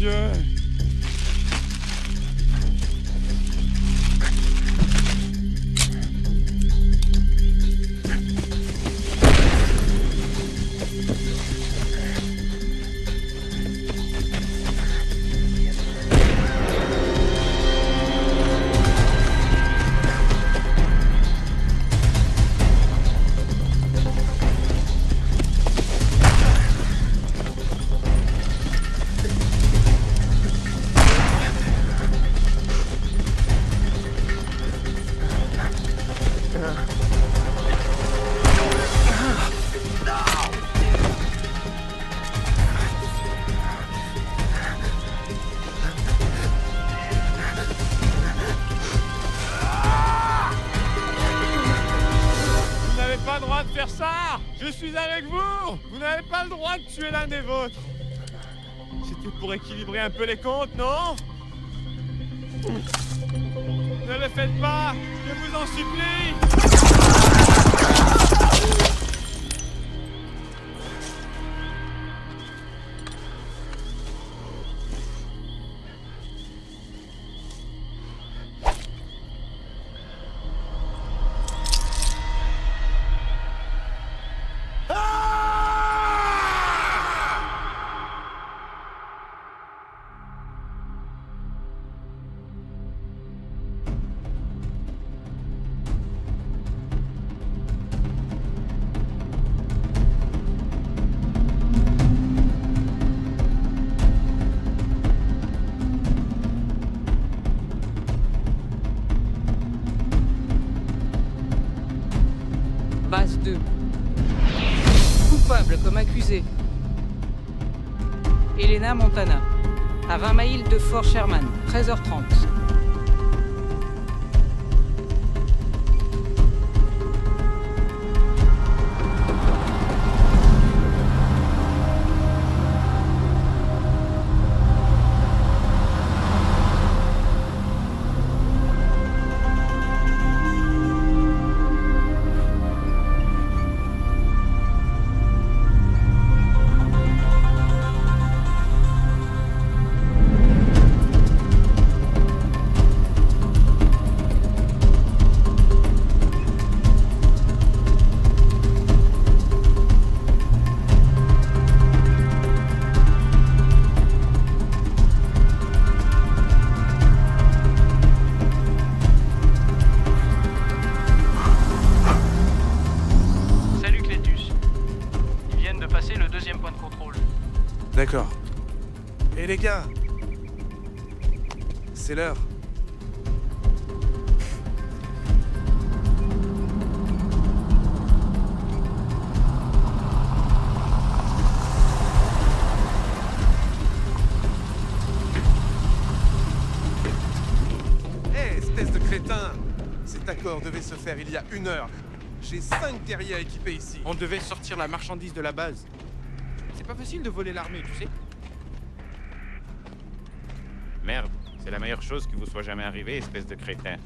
Dieu. Vous n'avez pas le droit de faire ça. Je suis avec vous. Vous n'avez pas le droit de tuer l'un des vôtres. C'était pour équilibrer un peu les comptes, non? Ne le faites pas, je vous en supplie. Base 2. Coupable comme accusé. Elena Montana. À 20 miles de Fort Sherman, 13h30. D'accord. Et les gars, c'est l'heure. Hé, espèce de crétin! Cet accord devait se faire il y a 1 heure. J'ai 5 guerriers à équiper ici. On devait sortir la marchandise de la base. C'est pas facile de voler l'armée, tu sais. Merde, c'est la meilleure chose qui vous soit jamais arrivée, espèce de crétin.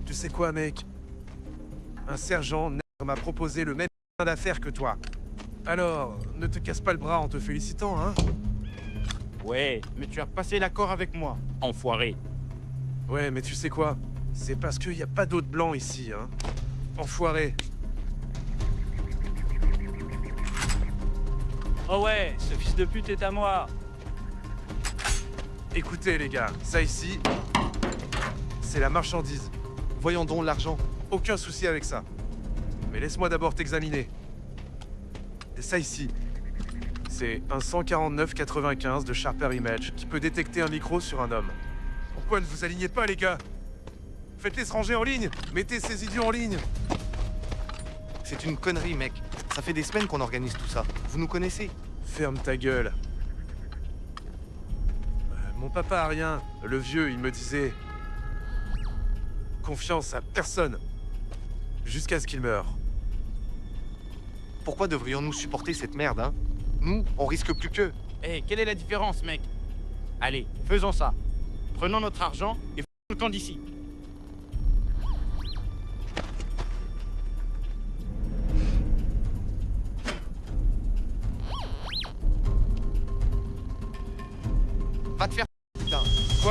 Tu sais quoi, mec? Un sergent m'a proposé le même d'affaires que toi. Alors, ne te casse pas le bras en te félicitant, hein? Ouais, mais tu as passé l'accord avec moi, enfoiré. Ouais, mais tu sais quoi? C'est parce qu'il n'y a pas d'autres blancs ici, hein? Enfoiré. Oh ouais, ce fils de pute est à moi. Écoutez, les gars, ça ici, c'est la marchandise. Voyons donc l'argent. Aucun souci avec ça. Mais laisse-moi d'abord t'examiner. Et ça ici, c'est un 149-95 de Sharper Image qui peut détecter un micro sur un homme. Pourquoi ne vous alignez pas, les gars? Faites-les se ranger en ligne. Mettez ces idiots en ligne. C'est une connerie, mec. Ça fait des semaines qu'on organise tout ça. Vous nous connaissez. Ferme ta gueule. Mon papa a rien. Le vieux, il me disait... Confiance à personne. Jusqu'à ce qu'il meure. Pourquoi devrions-nous supporter cette merde, hein? Nous, on risque plus qu'eux. Hé, quelle est la différence, mec? Allez, faisons ça. Prenons notre argent et f***nous le camp d'ici.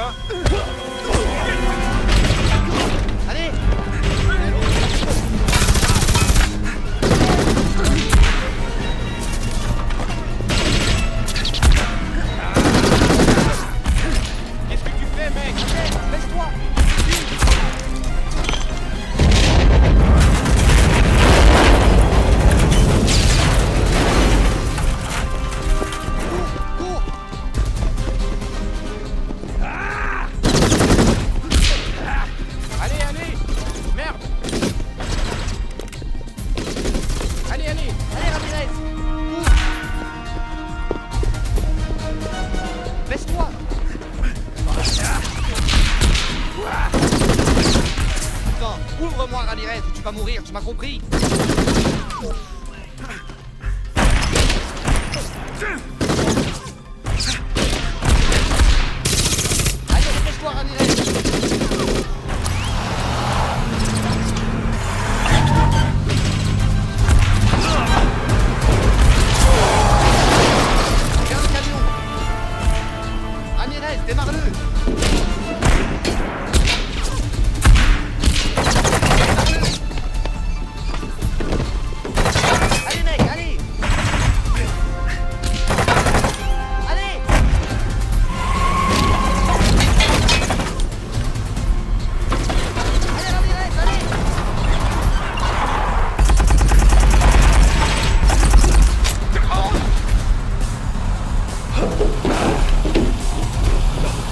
toi. Allez! Qu'est-ce que tu fais, mec? Baisse-toi! Cours! Allez, allez! Merde! Allez, allez! Allez, Ramirez! Cours! Baisse-toi! Putain, ouvre-moi, Ramirez, ou tu vas mourir, tu m'as compris? Allez, dépêche-toi, Ramirez! Viens le camion! Ramirez, démarre-le! Allez, mec, allez! Allez! Allez, Ramirez, allez!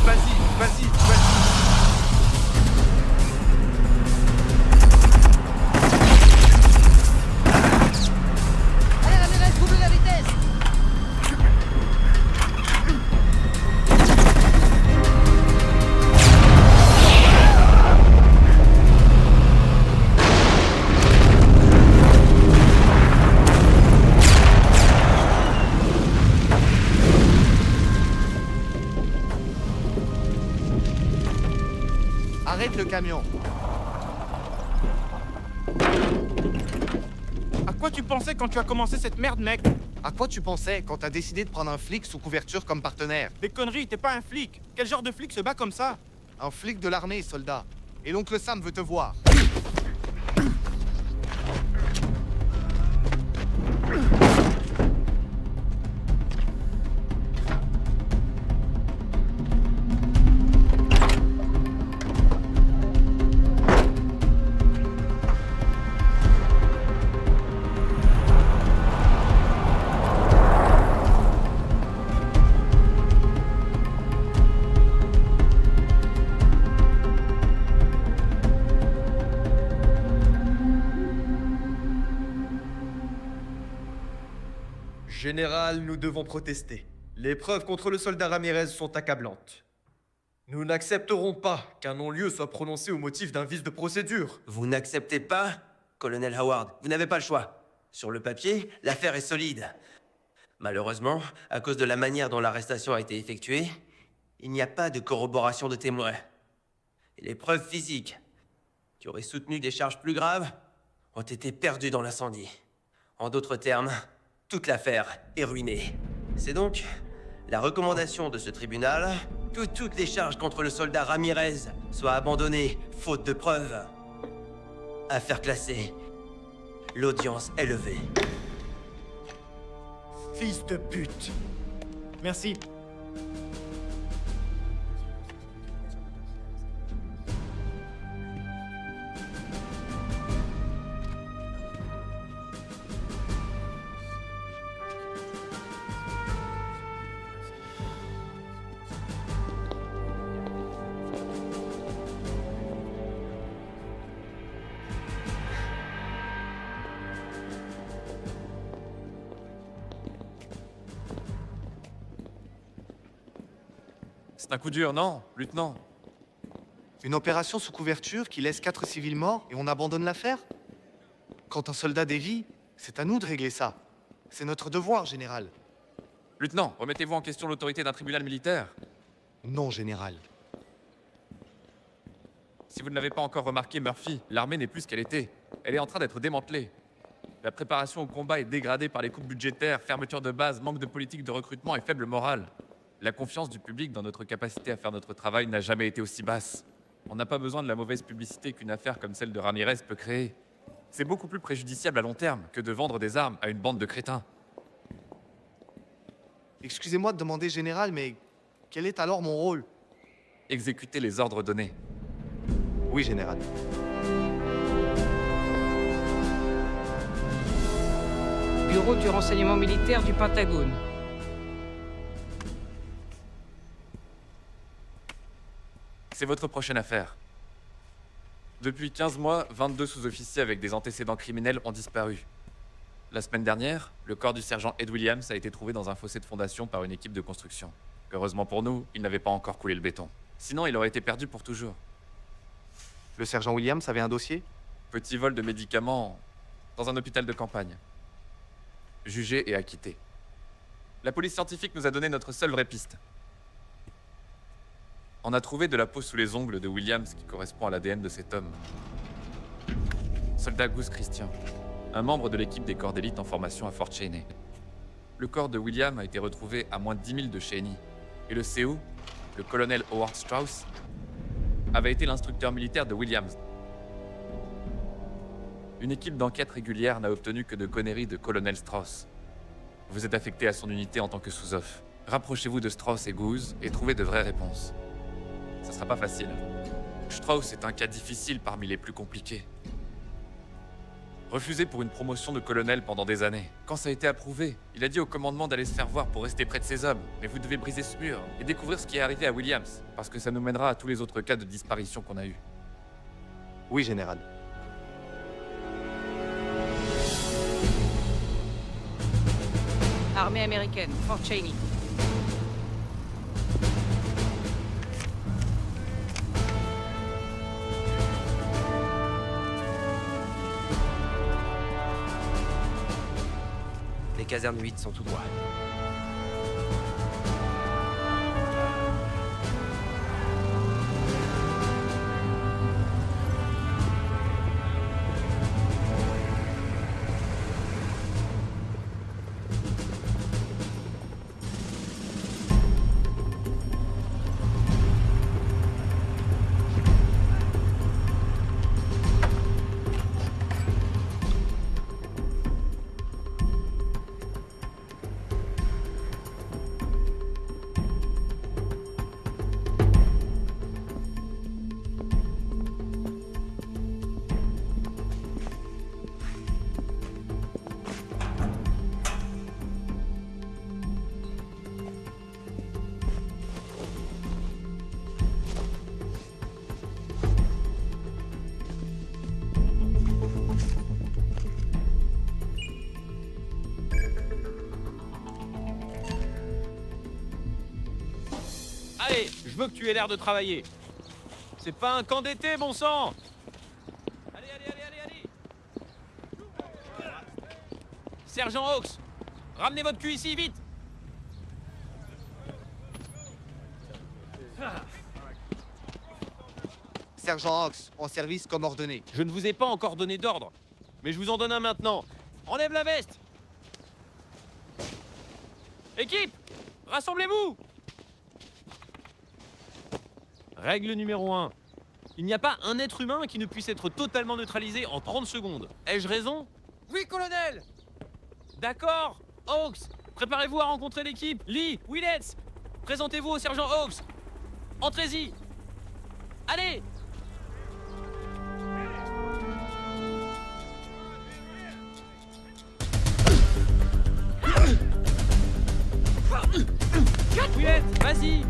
Vas-y, vas-y, vas-y. Allez, Ramirez, double la vitesse! Arrête le camion! À quoi tu pensais quand tu as commencé cette merde, mec? À quoi tu pensais quand t'as décidé de prendre un flic sous couverture comme partenaire? Des conneries, t'es pas un flic. Quel genre de flic se bat comme ça? Un flic de l'armée, soldat. Et l'oncle Sam veut te voir. Général, nous devons protester. Les preuves contre le soldat Ramirez sont accablantes. Nous n'accepterons pas qu'un non-lieu soit prononcé au motif d'un vice de procédure. Vous n'acceptez pas, colonel Howard. Vous n'avez pas le choix. Sur le papier, l'affaire est solide. Malheureusement, à cause de la manière dont l'arrestation a été effectuée, il n'y a pas de corroboration de témoins. Et les preuves physiques, qui auraient soutenu des charges plus graves, ont été perdues dans l'incendie. En d'autres termes, toute l'affaire est ruinée. C'est donc la recommandation de ce tribunal que toutes les charges contre le soldat Ramirez soient abandonnées, faute de preuves. Affaire classée. L'audience est levée. Fils de pute. Merci. C'est un coup dur, non, lieutenant? Une opération sous couverture qui laisse 4 civils morts et on abandonne l'affaire? Quand un soldat dévie, c'est à nous de régler ça. C'est notre devoir, général. Lieutenant, remettez-vous en question l'autorité d'un tribunal militaire. Non, général. Si vous ne l'avez pas encore remarqué, Murphy, l'armée n'est plus ce qu'elle était. Elle est en train d'être démantelée. La préparation au combat est dégradée par les coupes budgétaires, fermeture de base, manque de politique de recrutement et faible morale. La confiance du public dans notre capacité à faire notre travail n'a jamais été aussi basse. On n'a pas besoin de la mauvaise publicité qu'une affaire comme celle de Ramirez peut créer. C'est beaucoup plus préjudiciable à long terme que de vendre des armes à une bande de crétins. Excusez-moi de demander, général, mais quel est alors mon rôle? Exécuter les ordres donnés. Oui, général. Bureau du renseignement militaire du Pentagone. C'est votre prochaine affaire. Depuis 15 mois, 22 sous-officiers avec des antécédents criminels ont disparu. La semaine dernière, le corps du sergent Ed Williams a été trouvé dans un fossé de fondation par une équipe de construction. Heureusement pour nous, il n'avait pas encore coulé le béton. Sinon, il aurait été perdu pour toujours. Le sergent Williams avait un dossier? Petit vol de médicaments dans un hôpital de campagne. Jugé et acquitté. La police scientifique nous a donné notre seule vraie piste. On a trouvé de la peau sous les ongles de Williams qui correspond à l'ADN de cet homme. Soldat Goose Christian, un membre de l'équipe des corps d'élite en formation à Fort Cheney. Le corps de William a été retrouvé à moins de 10 000 de Cheney. Et le CO, le colonel Howard Strauss, avait été l'instructeur militaire de Williams. Une équipe d'enquête régulière n'a obtenu que de conneries de colonel Strauss. Vous êtes affecté à son unité en tant que sous-off. Rapprochez-vous de Strauss et Goose et trouvez de vraies réponses. Ça sera pas facile. Strauss est un cas difficile parmi les plus compliqués. Refusé pour une promotion de colonel pendant des années. Quand ça a été approuvé, il a dit au commandement d'aller se faire voir pour rester près de ses hommes. Mais vous devez briser ce mur et découvrir ce qui est arrivé à Williams, parce que ça nous mènera à tous les autres cas de disparition qu'on a eus. Oui, général. Armée américaine, Fort Cheney. Les casernes 8 sont tout droit. Allez, je veux que tu aies l'air de travailler. C'est pas un camp d'été, bon sang! Allez, allez, allez, allez, allez! Sergent Hawks, ramenez votre cul ici, vite! Sergent Hawks, en service comme ordonné. Je ne vous ai pas encore donné d'ordre, mais je vous en donne un maintenant. Enlève la veste! Équipe, rassemblez-vous! Règle numéro 1. Il n'y a pas un être humain qui ne puisse être totalement neutralisé en 30 secondes. Ai-je raison? Oui, colonel! D'accord. Hawks, préparez-vous à rencontrer l'équipe. Lee, Willets, présentez-vous au sergent Hawks. Entrez-y. Allez! Willets, vas-y!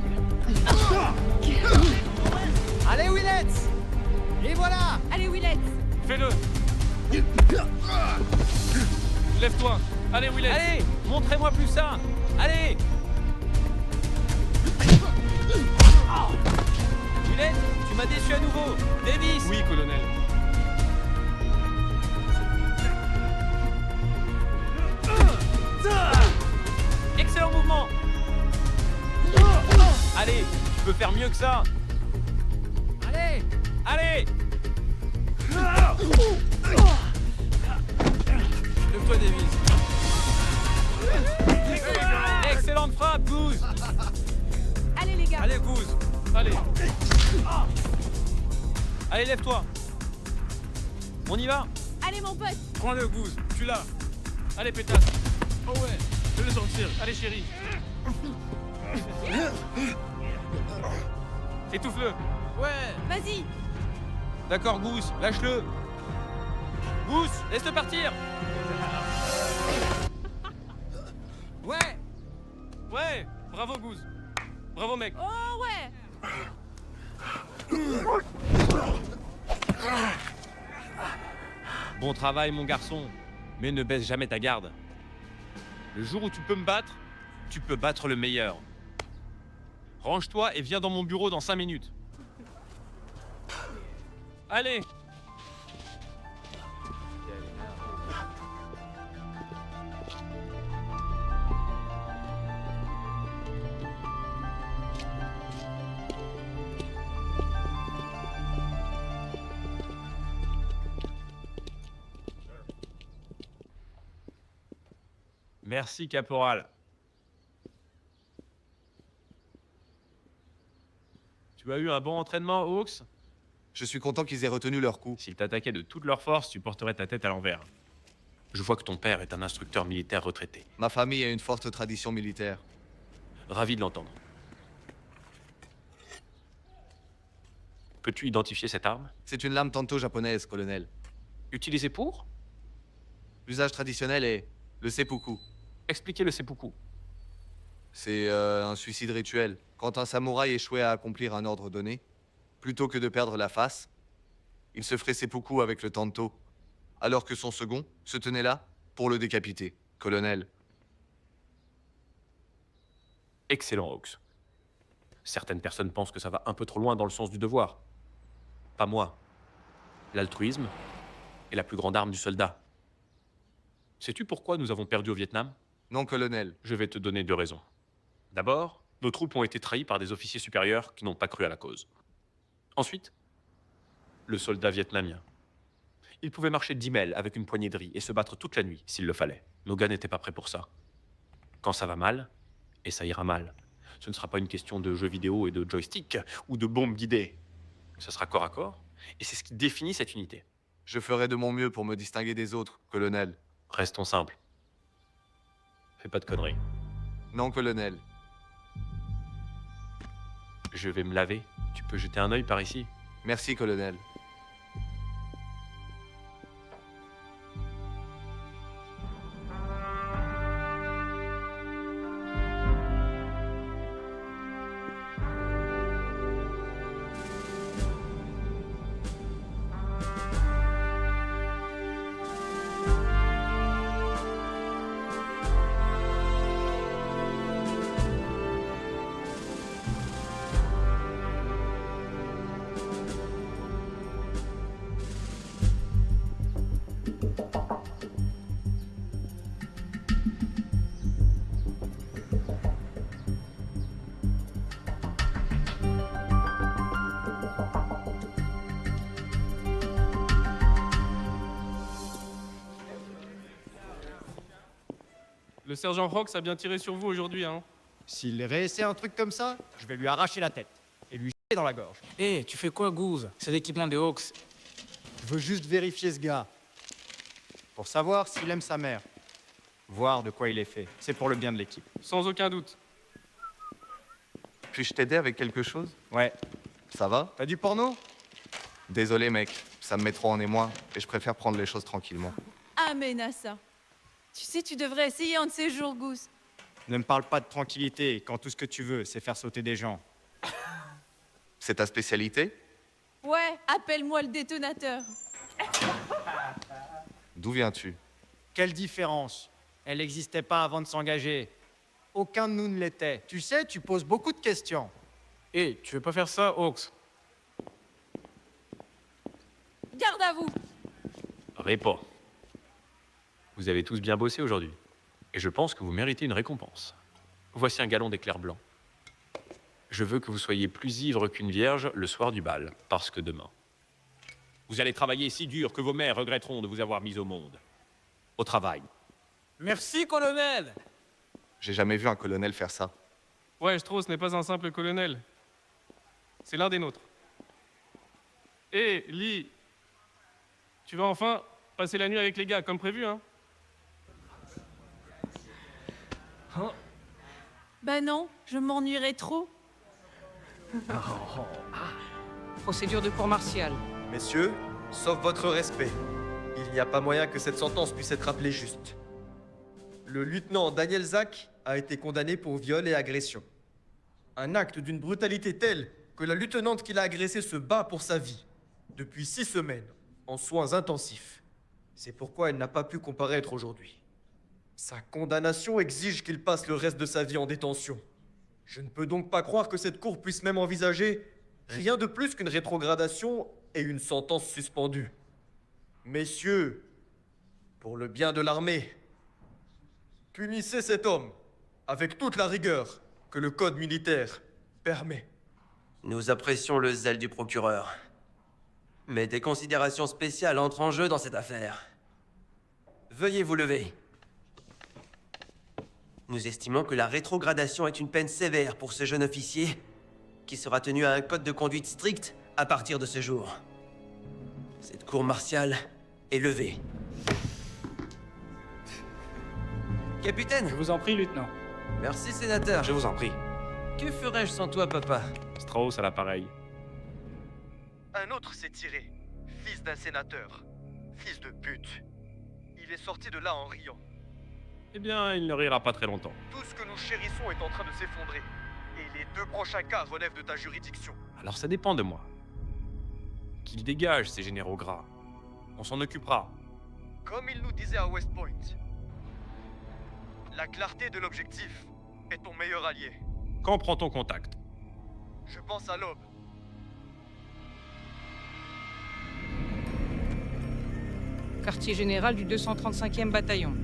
Allez, Willets! Et voilà! Allez, Willets! Fais-le! Lève-toi! Allez, Willets! Allez! Montrez-moi plus ça! Allez! Willets, tu m'as déçu à nouveau! Davis! Oui, colonel. Excellent mouvement! Allez, tu peux faire mieux que ça! Allez! Allez! Lève-toi, Davis. Excellente frappe, Goose. Allez. Allez, lève-toi. On y va? Allez, mon pote. Prends-le, Goose. Tu l'as. Allez, pétasse. Oh ouais. Fais-le sortir. Allez, chérie. Étouffe-le. Ouais. Vas-y. D'accord, Goose. Lâche-le. Goose, laisse-le partir. Ouais. Ouais. Bravo, Goose. Bravo, mec. Oh, ouais. Bon travail, mon garçon. Mais ne baisse jamais ta garde. Le jour où tu peux me battre, tu peux battre le meilleur. Range-toi et viens dans mon bureau dans 5 minutes. Allez. Merci, caporal. Tu as eu un bon entraînement, Hawks? Je suis content qu'ils aient retenu leur coup. S'ils t'attaquaient de toute leur force, tu porterais ta tête à l'envers. Je vois que ton père est un instructeur militaire retraité. Ma famille a une forte tradition militaire. Ravi de l'entendre. Peux-tu identifier cette arme? C'est une lame tanto japonaise, colonel. Utilisée pour? L'usage traditionnel est le seppuku. Expliquez le seppuku. C'est un suicide rituel. Quand un samouraï échouait à accomplir un ordre donné, plutôt que de perdre la face, il se ferait seppuku avec le tanto, alors que son second se tenait là pour le décapiter. Colonel. Excellent, Hawks. Certaines personnes pensent que ça va un peu trop loin dans le sens du devoir. Pas moi. L'altruisme est la plus grande arme du soldat. Sais-tu pourquoi nous avons perdu au Vietnam? Non, colonel. Je vais te donner 2 raisons. D'abord, nos troupes ont été trahies par des officiers supérieurs qui n'ont pas cru à la cause. Ensuite, le soldat vietnamien. Il pouvait marcher 10 milles avec une poignée de riz et se battre toute la nuit s'il le fallait. Nos gars n'étaient pas prêts pour ça. Quand ça va mal, et ça ira mal, ce ne sera pas une question de jeux vidéo et de joystick ou de bombes guidées. Ce sera corps à corps, et c'est ce qui définit cette unité. Je ferai de mon mieux pour me distinguer des autres, colonel. Restons simples. Fais pas de conneries. Non, colonel. Je vais me laver. Tu peux jeter un œil par ici? Merci, colonel. Le sergent Hawks a bien tiré sur vous aujourd'hui, hein. S'il réessaie un truc comme ça, je vais lui arracher la tête et lui chier dans la gorge. Hé, tu fais quoi, Goose? C'est l'équipement des Hawks. Je veux juste vérifier ce gars. Pour savoir s'il aime sa mère. Voir de quoi il est fait. C'est pour le bien de l'équipe. Sans aucun doute. Puis-je t'aider avec quelque chose? Ouais. Ça va? T'as du porno? Désolé, mec. Ça me met trop en émoi et je préfère prendre les choses tranquillement. Ah, Menassa. Tu sais, tu devrais essayer un de ces jours, Goose. Ne me parle pas de tranquillité quand tout ce que tu veux, c'est faire sauter des gens. C'est ta spécialité? Ouais, appelle-moi le détonateur. D'où viens-tu? Quelle différence? Elle n'existait pas avant de s'engager. Aucun de nous ne l'était. Tu sais, tu poses beaucoup de questions. Hé, tu veux pas faire ça, Hawks? Garde à vous. Réponds. Vous avez tous bien bossé aujourd'hui. Et je pense que vous méritez une récompense. Voici un gallon d'éclair blanc. Je veux que vous soyez plus ivre qu'une vierge le soir du bal, parce que demain, vous allez travailler si dur que vos mères regretteront de vous avoir mis au monde. Au travail. Merci, colonel! J'ai jamais vu un colonel faire ça. Ouais, Strauss n'est pas un simple colonel. C'est l'un des nôtres. Hé, Lee, tu vas enfin passer la nuit avec les gars, comme prévu, hein? Bah non, je m'ennuierais trop. Procédure de cour martiale. Messieurs, sauf votre respect, il n'y a pas moyen que cette sentence puisse être appelée juste. Le lieutenant Daniel Zak a été condamné pour viol et agression. Un acte d'une brutalité telle que la lieutenante qui l'a agressé se bat pour sa vie, depuis 6 semaines, en soins intensifs. C'est pourquoi elle n'a pas pu comparaître aujourd'hui. Sa condamnation exige qu'il passe le reste de sa vie en détention. Je ne peux donc pas croire que cette cour puisse même envisager rien de plus qu'une rétrogradation et une sentence suspendue. Messieurs, pour le bien de l'armée, punissez cet homme avec toute la rigueur que le code militaire permet. Nous apprécions le zèle du procureur. Mais des considérations spéciales entrent en jeu dans cette affaire. Veuillez vous lever. Nous estimons que la rétrogradation est une peine sévère pour ce jeune officier, qui sera tenu à un code de conduite strict à partir de ce jour. Cette cour martiale est levée. Capitaine! Je vous en prie, lieutenant. Merci, sénateur. Je vous en prie. Que ferais-je sans toi, papa? Strauss à l'appareil. Un autre s'est tiré, fils d'un sénateur, fils de pute. Il est sorti de là en riant. Eh bien, il ne rira pas très longtemps. Tout ce que nous chérissons est en train de s'effondrer. Et les 2 prochains cas relèvent de ta juridiction. Alors ça dépend de moi. Qu'il dégage ces généraux gras. On s'en occupera. Comme il nous disait à West Point, la clarté de l'objectif est ton meilleur allié. Quand prend-on contact? Je pense à l'aube. Quartier général du 235e bataillon.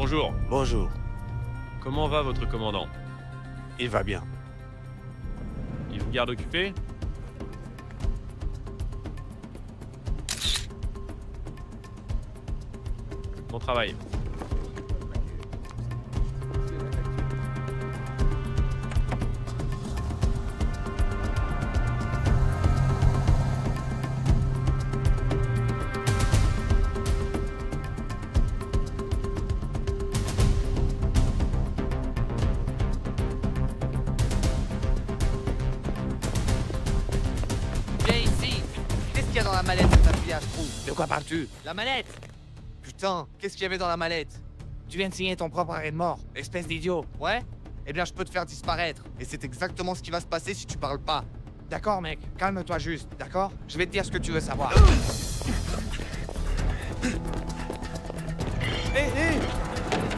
Bonjour. Bonjour. Comment va votre commandant? Il va bien. Il vous garde occupé? Bon travail. Qu'est-ce qu'il y a dans la mallette de ta fille à trou? De quoi parles-tu? La mallette! Putain, qu'est-ce qu'il y avait dans la mallette? Tu viens de signer ton propre arrêt de mort, espèce d'idiot. Ouais? Eh bien, je peux te faire disparaître. Et c'est exactement ce qui va se passer si tu parles pas. D'accord, mec, calme-toi juste, d'accord? Je vais te dire ce que tu veux savoir. Hé,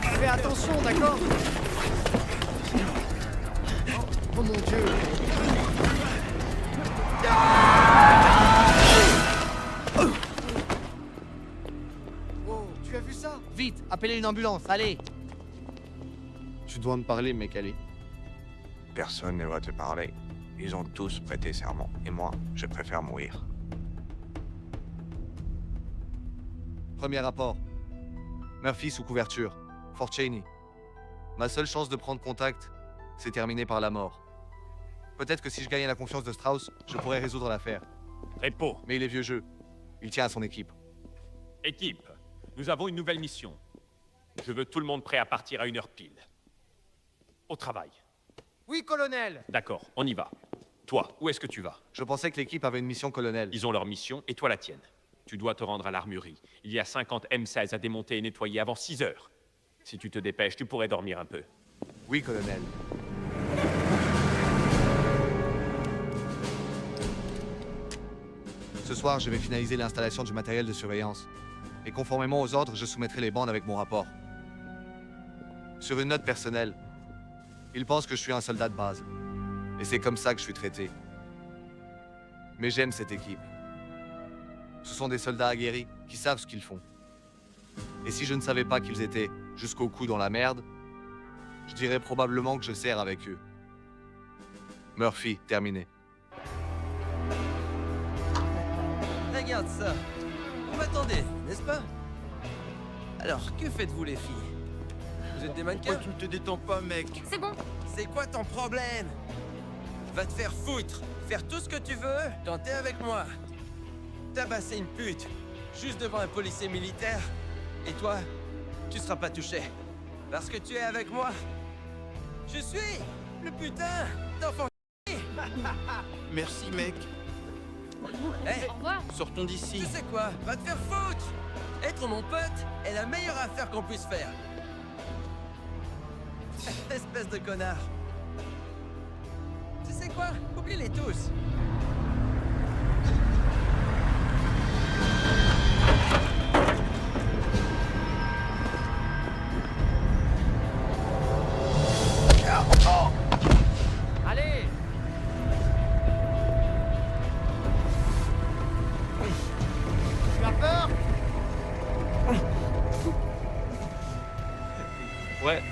fais attention, d'accord? Oh mon Dieu! Oh, tu as vu ça? Vite, appelez une ambulance, allez! Tu dois me parler, mec, allez. Personne ne va te parler. Ils ont tous prêté serment. Et moi, je préfère mourir. Premier rapport. Murphy sous couverture. Fort Cheney. Ma seule chance de prendre contact, c'est terminé par la mort. Peut-être que si je gagnais la confiance de Strauss, je pourrais résoudre l'affaire. Repo. Mais il est vieux jeu. Il tient à son équipe. Équipe, nous avons une nouvelle mission. Je veux tout le monde prêt à partir à 1h pile. Au travail. Oui, colonel! D'accord, on y va. Toi, où est-ce que tu vas? Je pensais que l'équipe avait une mission, colonel. Ils ont leur mission et toi la tienne. Tu dois te rendre à l'armurerie. Il y a 50 M16 à démonter et nettoyer avant 6 heures. Si tu te dépêches, tu pourrais dormir un peu. Oui, colonel. Ce soir, je vais finaliser l'installation du matériel de surveillance. Et conformément aux ordres, je soumettrai les bandes avec mon rapport. Sur une note personnelle, ils pensent que je suis un soldat de base. Et c'est comme ça que je suis traité. Mais j'aime cette équipe. Ce sont des soldats aguerris qui savent ce qu'ils font. Et si je ne savais pas qu'ils étaient jusqu'au cou dans la merde, je dirais probablement que je sers avec eux. Murphy, terminé. Regarde ça. Vous m'attendez, n'est-ce pas? Alors, que faites-vous les filles? Vous êtes des mannequins? Pourquoi tu ne te détends pas, mec? C'est bon. C'est quoi ton problème? Va te faire foutre, faire tout ce que tu veux quand t'es avec moi. Tabasser une pute, juste devant un policier militaire. Et toi, tu seras pas touché. Parce que tu es avec moi. Je suis le putain d'enfant. Merci, mec. Hé, Au revoir. Sortons d'ici. tu sais quoi? Va te faire foutre. Être mon pote est la meilleure affaire qu'on puisse faire. Espèce de connard. Tu sais quoi? Oublie-les tous. Allez! Tu as peur? Ouais.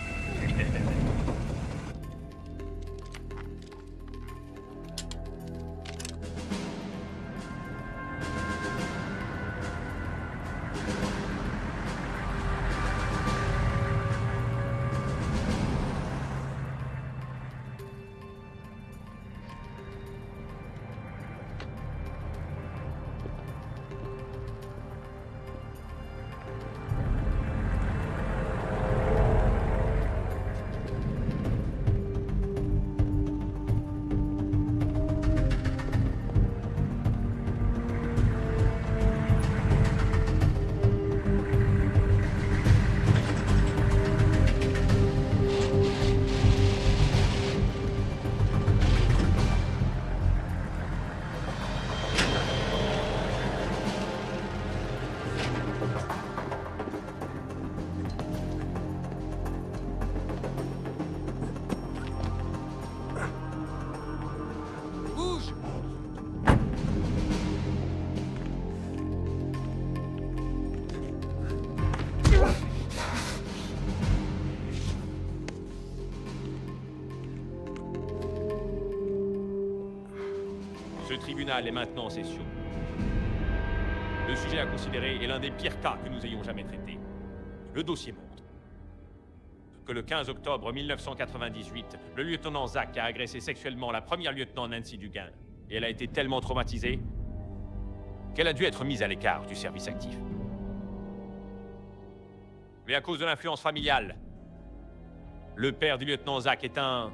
Bouge! Ce tribunal est maintenant en session. Le sujet à considérer est l'un des pires cas que nous ayons jamais traité. Le dossier montre que le 15 octobre 1998, le lieutenant Zach a agressé sexuellement la première lieutenant Nancy Dugan. Et elle a été tellement traumatisée qu'elle a dû être mise à l'écart du service actif. Mais à cause de l'influence familiale, le père du lieutenant Zach est un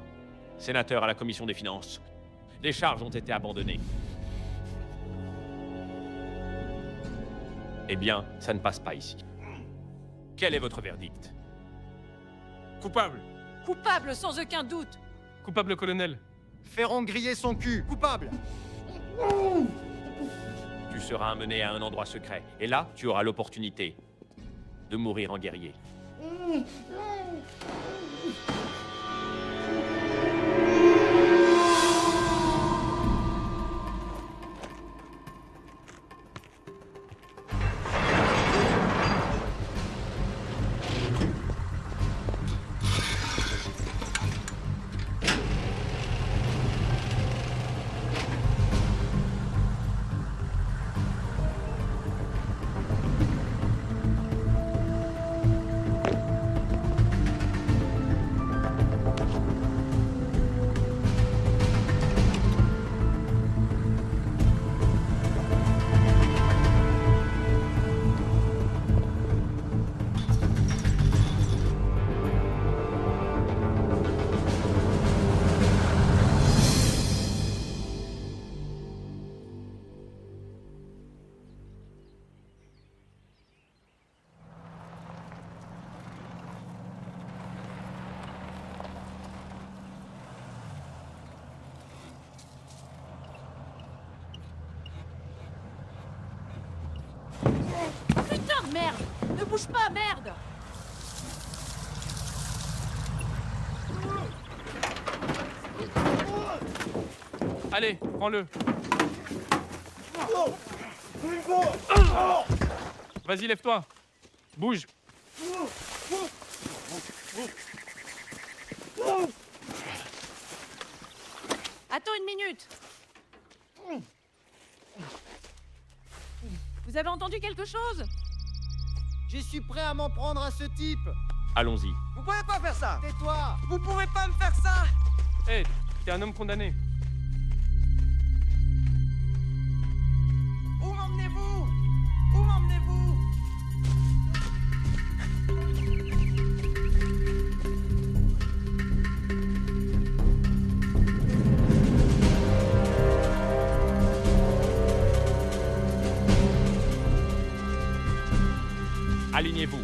sénateur à la commission des finances. Les charges ont été abandonnées. Eh bien, ça ne passe pas ici. Quel est votre verdict? Coupable. Coupable sans aucun doute. Coupable, colonel. Ferons griller son cul. Coupable. Tu seras amené à un endroit secret. Et là, tu auras l'opportunité de mourir en guerrier. Bouge pas, merde! Allez, prends-le. Vas-y, lève-toi. Bouge. Attends une minute. Vous avez entendu quelque chose? Je suis prêt à m'en prendre à ce type. Allons-y. Vous pouvez pas faire ça! Tais-toi. Vous pouvez pas me faire ça! Hé, t'es un homme condamné. Où m'emmenez-vous? Où m'emmenez-vous? Alignez-vous.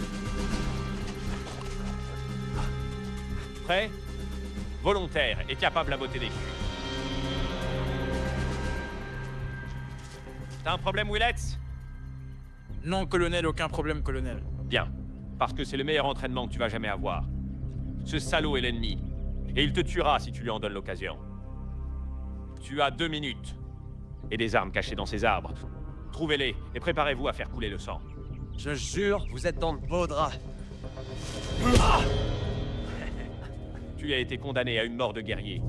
Prêt? Volontaire et capable à botter des culs. T'as un problème, Willets? Non, colonel, aucun problème, colonel. Bien. Parce que c'est le meilleur entraînement que tu vas jamais avoir. Ce salaud est l'ennemi. Et il te tuera si tu lui en donnes l'occasion. Tu as 2 minutes. Et des armes cachées dans ces arbres. Trouvez-les et préparez-vous à faire couler le sang. Je jure, vous êtes dans de beaux draps. Tu as été condamné à une mort de guerrier.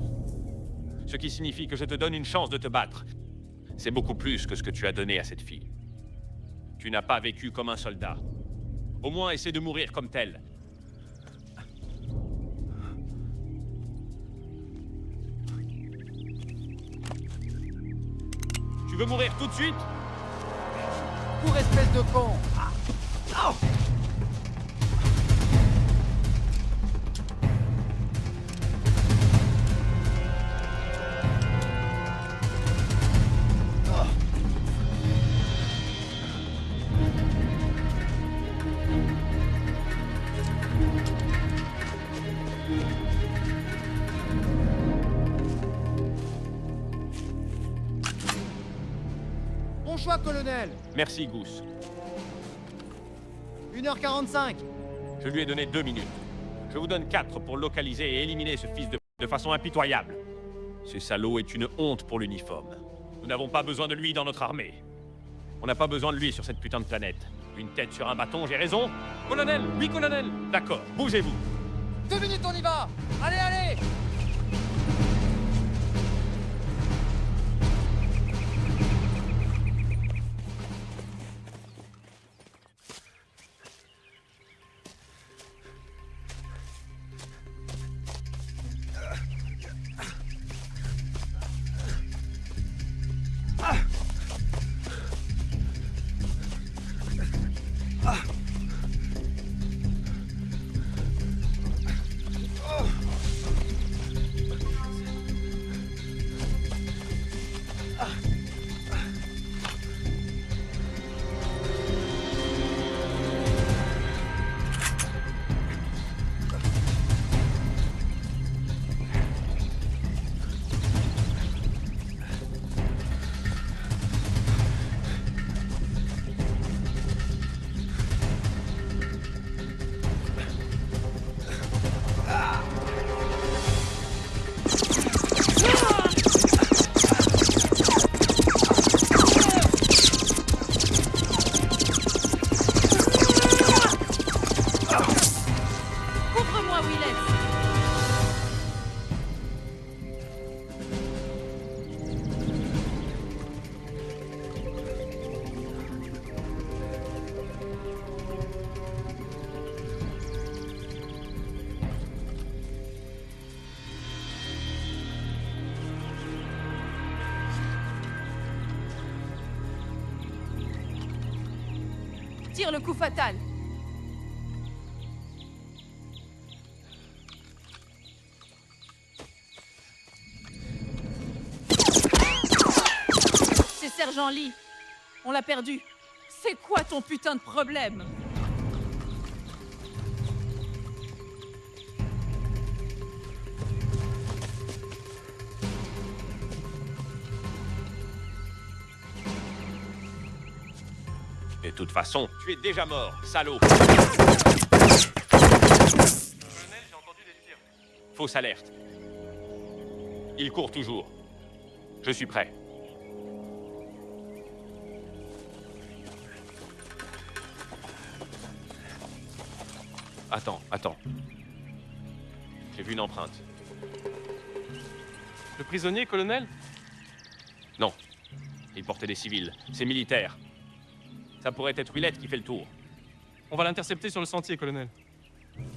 Ce qui signifie que je te donne une chance de te battre. C'est beaucoup plus que ce que tu as donné à cette fille. Tu n'as pas vécu comme un soldat. Au moins, essaie de mourir comme tel. Tu veux mourir tout de suite? Pour espèce de con. Bon choix, colonel. Merci, Goose. 1h45. Je lui ai donné 2 minutes. Je vous donne 4 pour localiser et éliminer ce fils de façon impitoyable. Ce salaud est une honte pour l'uniforme. Nous n'avons pas besoin de lui dans notre armée. On n'a pas besoin de lui sur cette putain de planète. Une tête sur un bâton, j'ai raison? Colonel, oui, colonel. D'accord, bougez-vous. 2 minutes, on y va. Allez, allez. Couvre-moi, Willets. Tire le coup fatal. C'est Sergent Lee. On l'a perdu. C'est quoi ton putain de problème? De toute façon, tu es déjà mort, salaud. j'ai entendu des tirs. Fausse alerte. Il court toujours. Je suis prêt. Attends. J'ai vu une empreinte. Le prisonnier, colonel? Non. Il portait des civils. C'est militaire. Ça pourrait être Willett qui fait le tour. On va l'intercepter sur le sentier, colonel.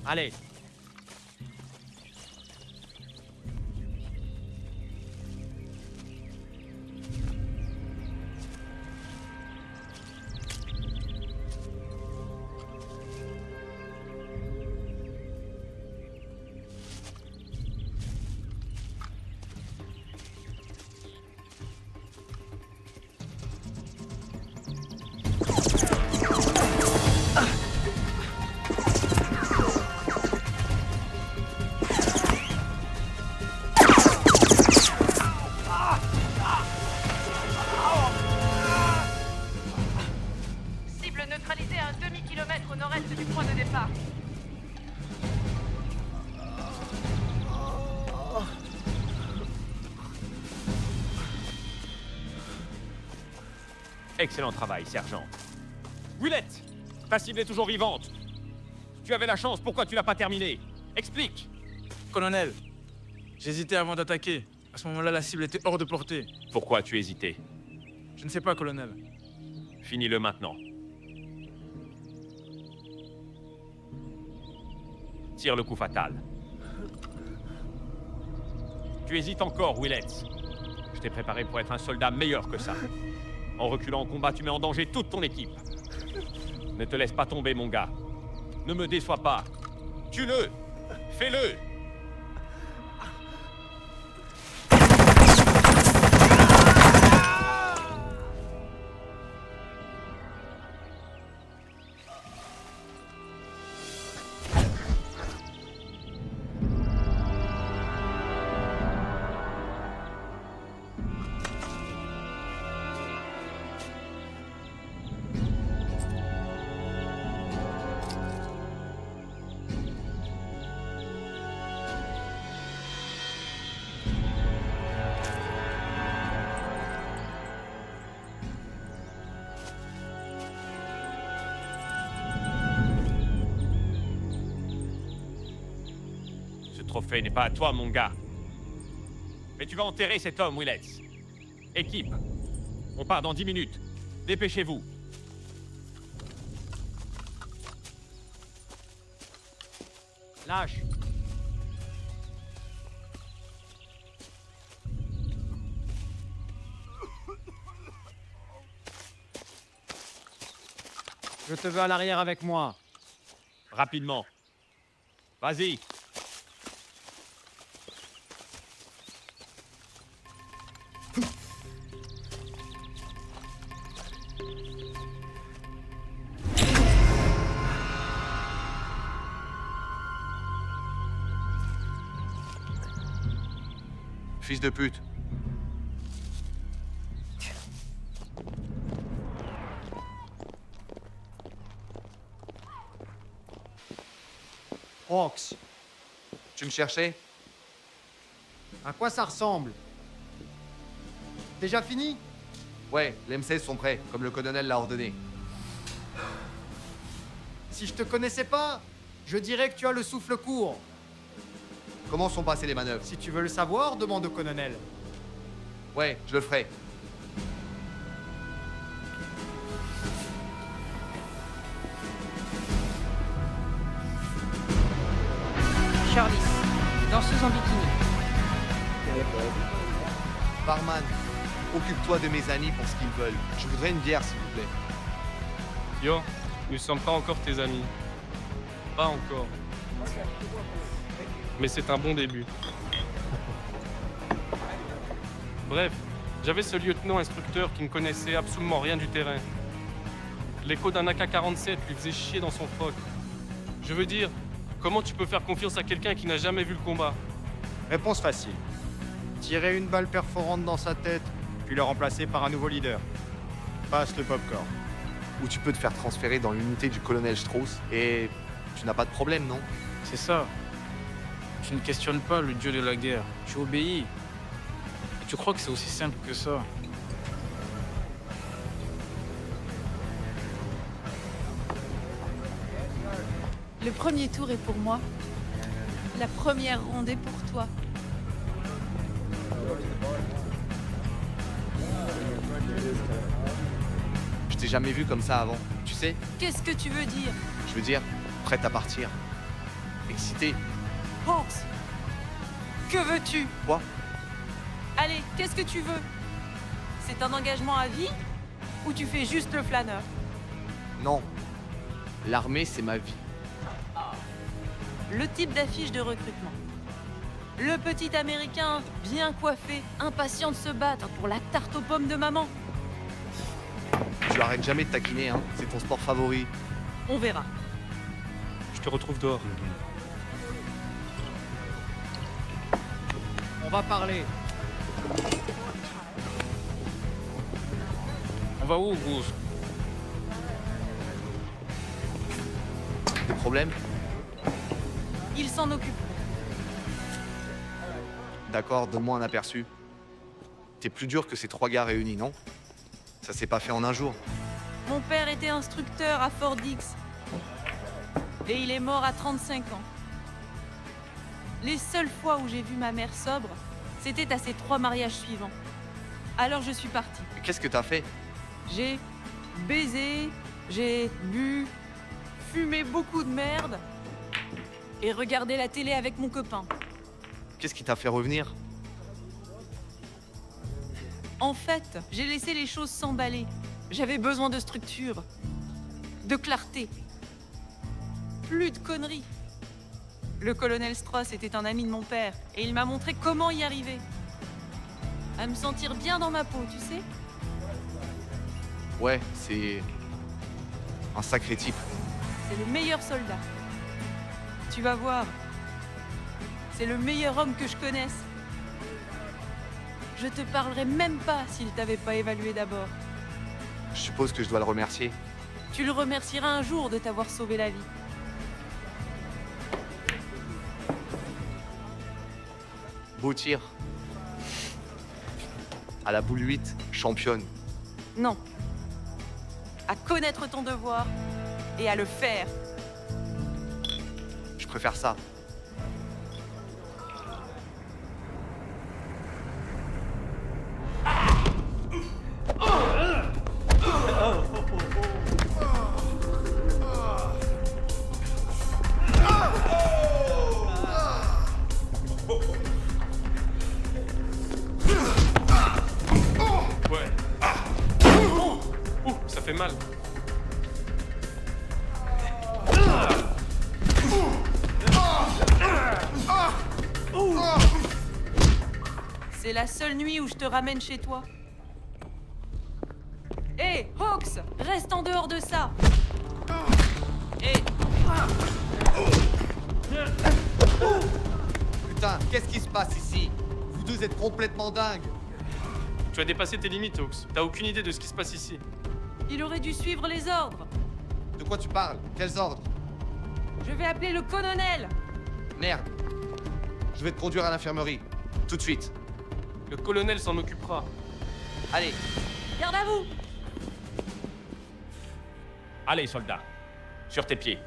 Allez. Cible neutralisée à un demi-kilomètre au nord-est du point de départ. Excellent travail, sergent. Willett, ta cible est toujours vivante. Tu avais la chance, pourquoi tu l'as pas terminée? Explique. Colonel, j'hésitais avant d'attaquer. À ce moment-là, la cible était hors de portée. Pourquoi as-tu hésité? Je ne sais pas, colonel. Finis-le maintenant. Tire le coup fatal. Tu hésites encore, Willett. Je t'ai préparé pour être un soldat meilleur que ça. En reculant au combat, tu mets en danger toute ton équipe. Ne te laisse pas tomber, mon gars. Ne me déçois pas. Tue-le. Fais-le. Le trophée n'est pas à toi, mon gars. Mais tu vas enterrer cet homme, Willett. Équipe, on part dans 10 minutes. Dépêchez-vous. Lâche. Je te veux à l'arrière avec moi. Rapidement. Vas-y. Fils de pute. Hawks, Tu me cherchais? à quoi ça ressemble? Déjà fini? Ouais, les M16 sont prêts, comme le colonel l'a ordonné. Si je te connaissais pas, je dirais que tu as le souffle court. Comment sont passées les manœuvres? Si tu veux le savoir, demande au colonel. Ouais, je le ferai. Charlie, danseuse en bikini. Barman, occupe-toi de mes amis pour ce qu'ils veulent. Je voudrais une bière, s'il vous plaît. Yo, nous sommes pas encore tes amis. Pas encore. Mais c'est un bon début. Bref, j'avais ce lieutenant instructeur qui ne connaissait absolument rien du terrain. L'écho d'un AK-47 lui faisait chier dans son froc. Je veux dire, comment tu peux faire confiance à quelqu'un qui n'a jamais vu le combat? Réponse facile. Tirer une balle perforante dans sa tête, puis le remplacer par un nouveau leader. Passe le popcorn. où tu peux te faire transférer dans l'unité du colonel Strauss et tu n'as pas de problème, non? C'est ça. Tu ne questionnes pas le dieu de la guerre. Tu obéis. Et tu crois que c'est aussi simple que ça. Le premier tour est pour moi. La première ronde est pour toi. Je t'ai jamais vu comme ça avant, tu sais? Qu'est-ce que tu veux dire? Je veux dire, prête à partir. Excité. Hawks! Que veux-tu? Quoi? Allez, qu'est-ce que tu veux? C'est un engagement à vie? Ou tu fais juste le flâneur? Non. L'armée, c'est ma vie. Le type d'affiche de recrutement. Le petit américain, bien coiffé, impatient de se battre pour la tarte aux pommes de maman. Tu arrêtes jamais de taquiner, hein. C'est ton sport favori. On verra. Je te retrouve dehors. On va parler. On va où, Goose? Des problèmes? Il s'en occupe. D'accord, donne-moi un aperçu. T'es plus dur que ces 3 gars réunis, non? Ça s'est pas fait en un jour. Mon père était instructeur à Fort Dix. Et il est mort à 35 ans. Les seules fois où j'ai vu ma mère sobre, c'était à ses 3 mariages suivants. Alors je suis partie. Qu'est-ce que t'as fait? J'ai baisé, j'ai bu, fumé beaucoup de merde et regardé la télé avec mon copain. Qu'est-ce qui t'a fait revenir? En fait, j'ai laissé les choses s'emballer. J'avais besoin de structure, de clarté. Plus de conneries. Le colonel Strauss était un ami de mon père et il m'a montré comment y arriver. À me sentir bien dans ma peau, tu sais? Ouais, c'est... un sacré type. C'est le meilleur soldat. Tu vas voir. C'est le meilleur homme que je connaisse. Je te parlerai même pas s'il t'avait pas évalué d'abord. Je suppose que je dois le remercier. Tu le remercieras un jour de t'avoir sauvé la vie. Beau tir. À la boule 8, championne. Non. À connaître ton devoir et à le faire. Je préfère ça. Ouais. Ouh, ça fait mal. C'est la seule nuit où je te ramène chez toi. Hé, Hawks, reste en dehors de ça. Hé. Putain, qu'est-ce qui se passe ici? Vous deux êtes complètement dingues. Tu as dépassé tes limites, Hawks. T'as aucune idée de ce qui se passe ici. Il aurait dû suivre les ordres. De quoi tu parles? Quels ordres? Je vais appeler le colonel. Merde. Je vais te conduire à l'infirmerie. Tout de suite. Le colonel s'en occupera. Allez. Garde à vous. Allez, soldat. Sur tes pieds.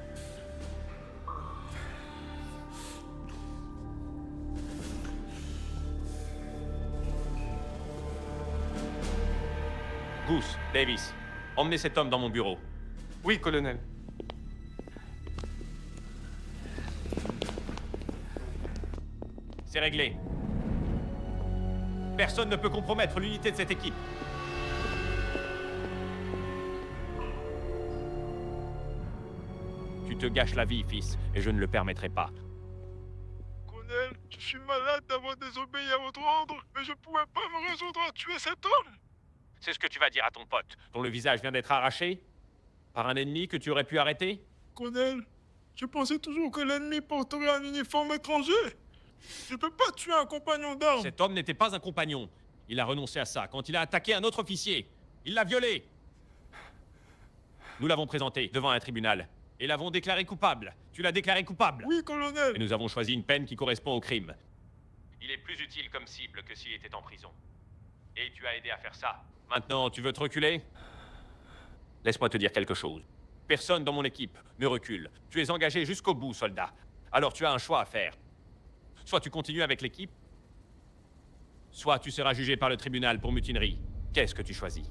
Goose, Davis, emmenez cet homme dans mon bureau. Oui, colonel. C'est réglé. Personne ne peut compromettre l'unité de cette équipe. Tu te gâches la vie, fils, et je ne le permettrai pas. Colonel, je suis malade d'avoir désobéi à votre ordre, mais je pouvais pas me résoudre à tuer cet homme. C'est ce que tu vas dire à ton pote, dont le visage vient d'être arraché? Par un ennemi que tu aurais pu arrêter? Colonel, je pensais toujours que l'ennemi porterait un uniforme étranger. Je peux pas tuer un compagnon d'armes. Cet homme n'était pas un compagnon. Il a renoncé à ça quand il a attaqué un autre officier. Il l'a violé. Nous l'avons présenté devant un tribunal et l'avons déclaré coupable. Tu l'as déclaré coupable. Oui, colonel. Et nous avons choisi une peine qui correspond au crime. Il est plus utile comme cible que s'il était en prison. Et tu as aidé à faire ça. Maintenant, tu veux te reculer? Laisse-moi te dire quelque chose. Personne dans mon équipe ne recule. Tu es engagé jusqu'au bout, soldat. Alors tu as un choix à faire. Soit tu continues avec l'équipe, soit tu seras jugé par le tribunal pour mutinerie. Qu'est-ce que tu choisis?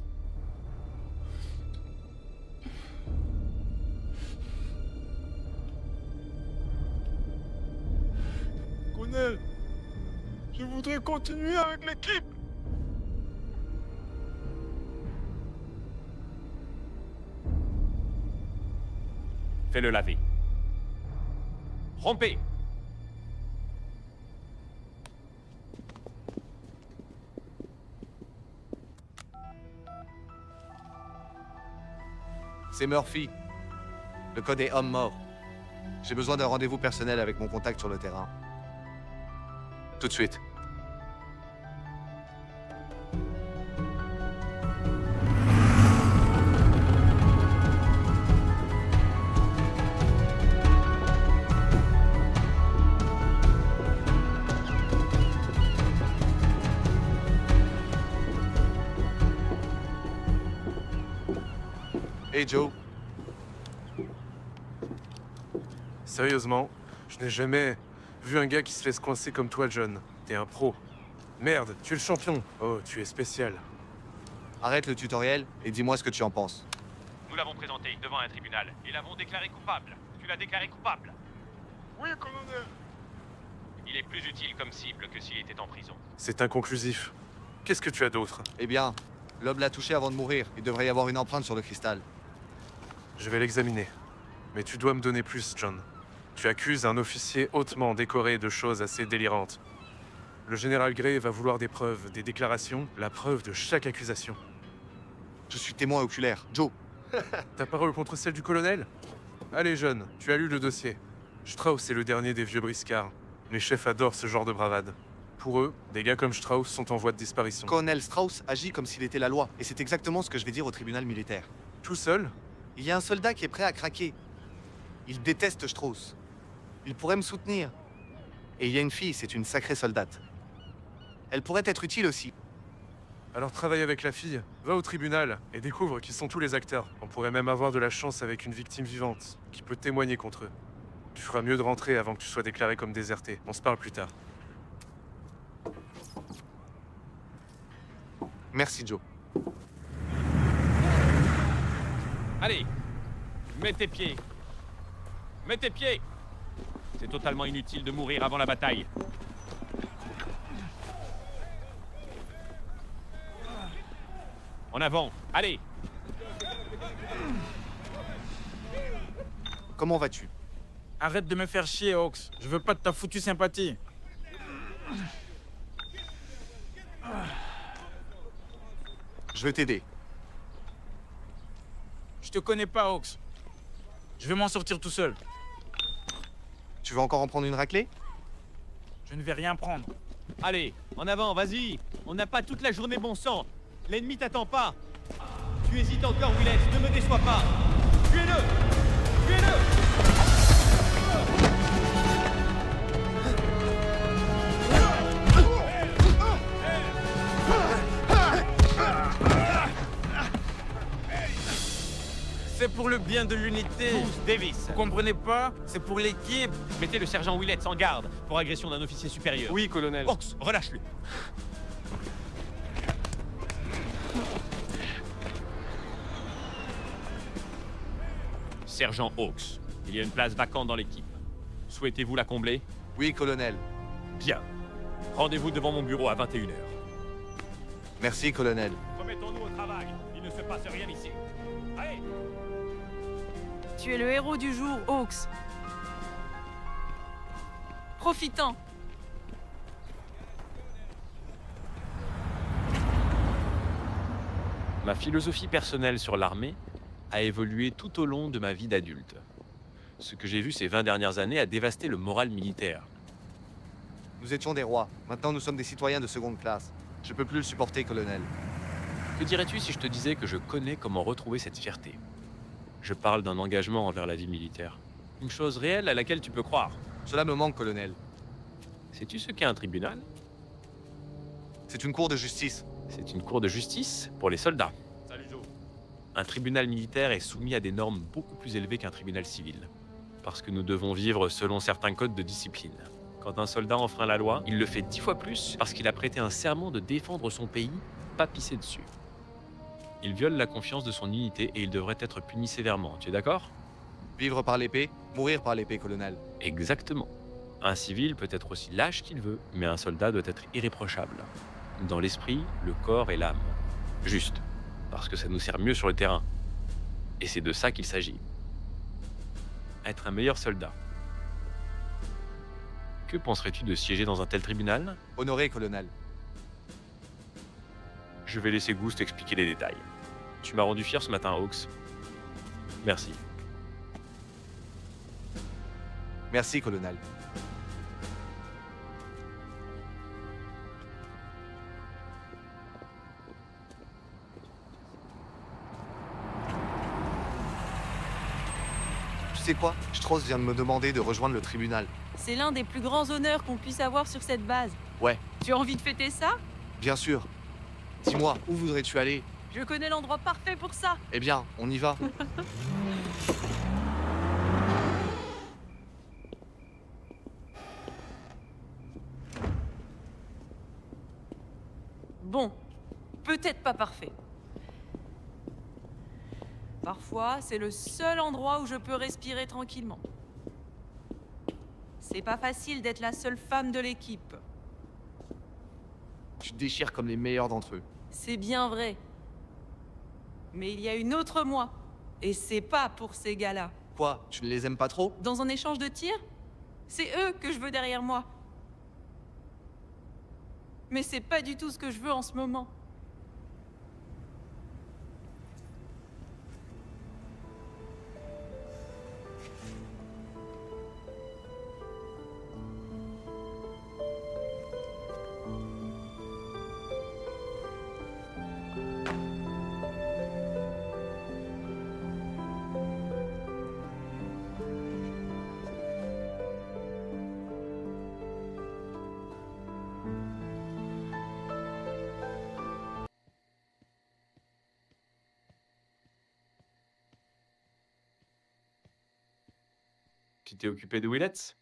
Colonel, je voudrais continuer avec l'équipe. Fais-le laver. Rompez! C'est Murphy. Le code est homme mort. J'ai besoin d'un rendez-vous personnel avec mon contact sur le terrain. Tout de suite. Hey Joe. Sérieusement, je n'ai jamais vu un gars qui se laisse coincer comme toi, John. T'es un pro. Merde, tu es le champion. Oh, tu es spécial. Arrête le tutoriel et dis-moi ce que tu en penses. Nous l'avons présenté devant un tribunal et l'avons déclaré coupable. Tu l'as déclaré coupable. Oui, colonel. Il est plus utile comme cible que s'il était en prison. C'est inconclusif. Qu'est-ce que tu as d'autre? Eh bien, l'homme l'a touché avant de mourir. Il devrait y avoir une empreinte sur le cristal. Je vais l'examiner. Mais tu dois me donner plus, John. Tu accuses un officier hautement décoré de choses assez délirantes. Le général Gray va vouloir des preuves, des déclarations, la preuve de chaque accusation. Je suis témoin oculaire. Joe. Ta parole contre celle du colonel? Allez, John, tu as lu le dossier. Strauss est le dernier des vieux briscards. Les chefs adorent ce genre de bravade. Pour eux, des gars comme Strauss sont en voie de disparition. Colonel Strauss agit comme s'il était la loi. Et c'est exactement ce que je vais dire au tribunal militaire. Tout seul? Il y a un soldat qui est prêt à craquer. Il déteste Strauss. Il pourrait me soutenir. Et il y a une fille, c'est une sacrée soldate. Elle pourrait être utile aussi. Alors travaille avec la fille, va au tribunal et découvre qui sont tous les acteurs. On pourrait même avoir de la chance avec une victime vivante qui peut témoigner contre eux. Tu feras mieux de rentrer avant que tu sois déclaré comme déserté. On se parle plus tard. Merci, Joe. Allez, mets tes pieds. Mets tes pieds. C'est totalement inutile de mourir avant la bataille. En avant, allez. Comment vas-tu? Arrête de me faire chier, Hawks. Je veux pas de ta foutue sympathie. Je veux t'aider. Je te connais pas, Hawks. Je vais m'en sortir tout seul. Tu veux encore en prendre une raclée? Je ne vais rien prendre. Allez, en avant, vas-y. On n'a pas toute la journée, bon sang. L'ennemi t'attend pas. Tu hésites encore, Willett, ne me déçois pas. Tuez-le! Tuez-le! C'est pour le bien de l'unité. Bruce Davis. Vous comprenez pas? C'est pour l'équipe. Mettez le sergent Willett en garde pour agression d'un officier supérieur. Oui, colonel. Hawks, relâche-le. Sergent Hawks, il y a une place vacante dans l'équipe. Souhaitez-vous la combler? Oui, colonel. Bien. Rendez-vous devant mon bureau à 21h. Merci, colonel. Remettons-nous au travail. Il ne se passe rien ici. Allez! Tu es le héros du jour, Hawks. Profitant. Ma philosophie personnelle sur l'armée a évolué tout au long de ma vie d'adulte. Ce que j'ai vu ces 20 dernières années a dévasté le moral militaire. Nous étions des rois. Maintenant, nous sommes des citoyens de seconde classe. Je peux plus le supporter, colonel. Que dirais-tu si je te disais que je connais comment retrouver cette fierté? Je parle d'un engagement envers la vie militaire. Une chose réelle à laquelle tu peux croire. Cela me manque, colonel. Sais-tu ce qu'est un tribunal? C'est une cour de justice. C'est une cour de justice pour les soldats. Salut Joe. Un tribunal militaire est soumis à des normes beaucoup plus élevées qu'un tribunal civil. Parce que nous devons vivre selon certains codes de discipline. Quand un soldat enfreint la loi, il le fait 10 fois plus parce qu'il a prêté un serment de défendre son pays, pas pisser dessus. Il viole la confiance de son unité et il devrait être puni sévèrement, tu es d'accord? Vivre par l'épée, mourir par l'épée, colonel. Exactement. Un civil peut être aussi lâche qu'il veut, mais un soldat doit être irréprochable. Dans l'esprit, le corps et l'âme. Juste, parce que ça nous sert mieux sur le terrain. Et c'est de ça qu'il s'agit. Être un meilleur soldat. Que penserais-tu de siéger dans un tel tribunal? Honoré, colonel. Je vais laisser Goose t'expliquer les détails. Tu m'as rendu fier ce matin, Hawks. Merci. Merci, colonel. Tu sais quoi? Strauss vient de me demander de rejoindre le tribunal. C'est l'un des plus grands honneurs qu'on puisse avoir sur cette base. Ouais, Tu as envie de fêter ça? bien sûr. Dis-moi, où voudrais-tu aller? Je connais l'endroit parfait pour ça. Eh bien, on y va. Bon, peut-être pas parfait. Parfois, c'est le seul endroit où je peux respirer tranquillement. C'est pas facile d'être la seule femme de l'équipe. Tu te déchires comme les meilleurs d'entre eux. C'est bien vrai. Mais il y a une autre moi. Et c'est pas pour ces gars-là. Quoi? Tu ne les aimes pas trop? Dans un échange de tirs, c'est eux que je veux derrière moi. Mais c'est pas du tout ce que je veux en ce moment. Tu t'es occupé de Willets?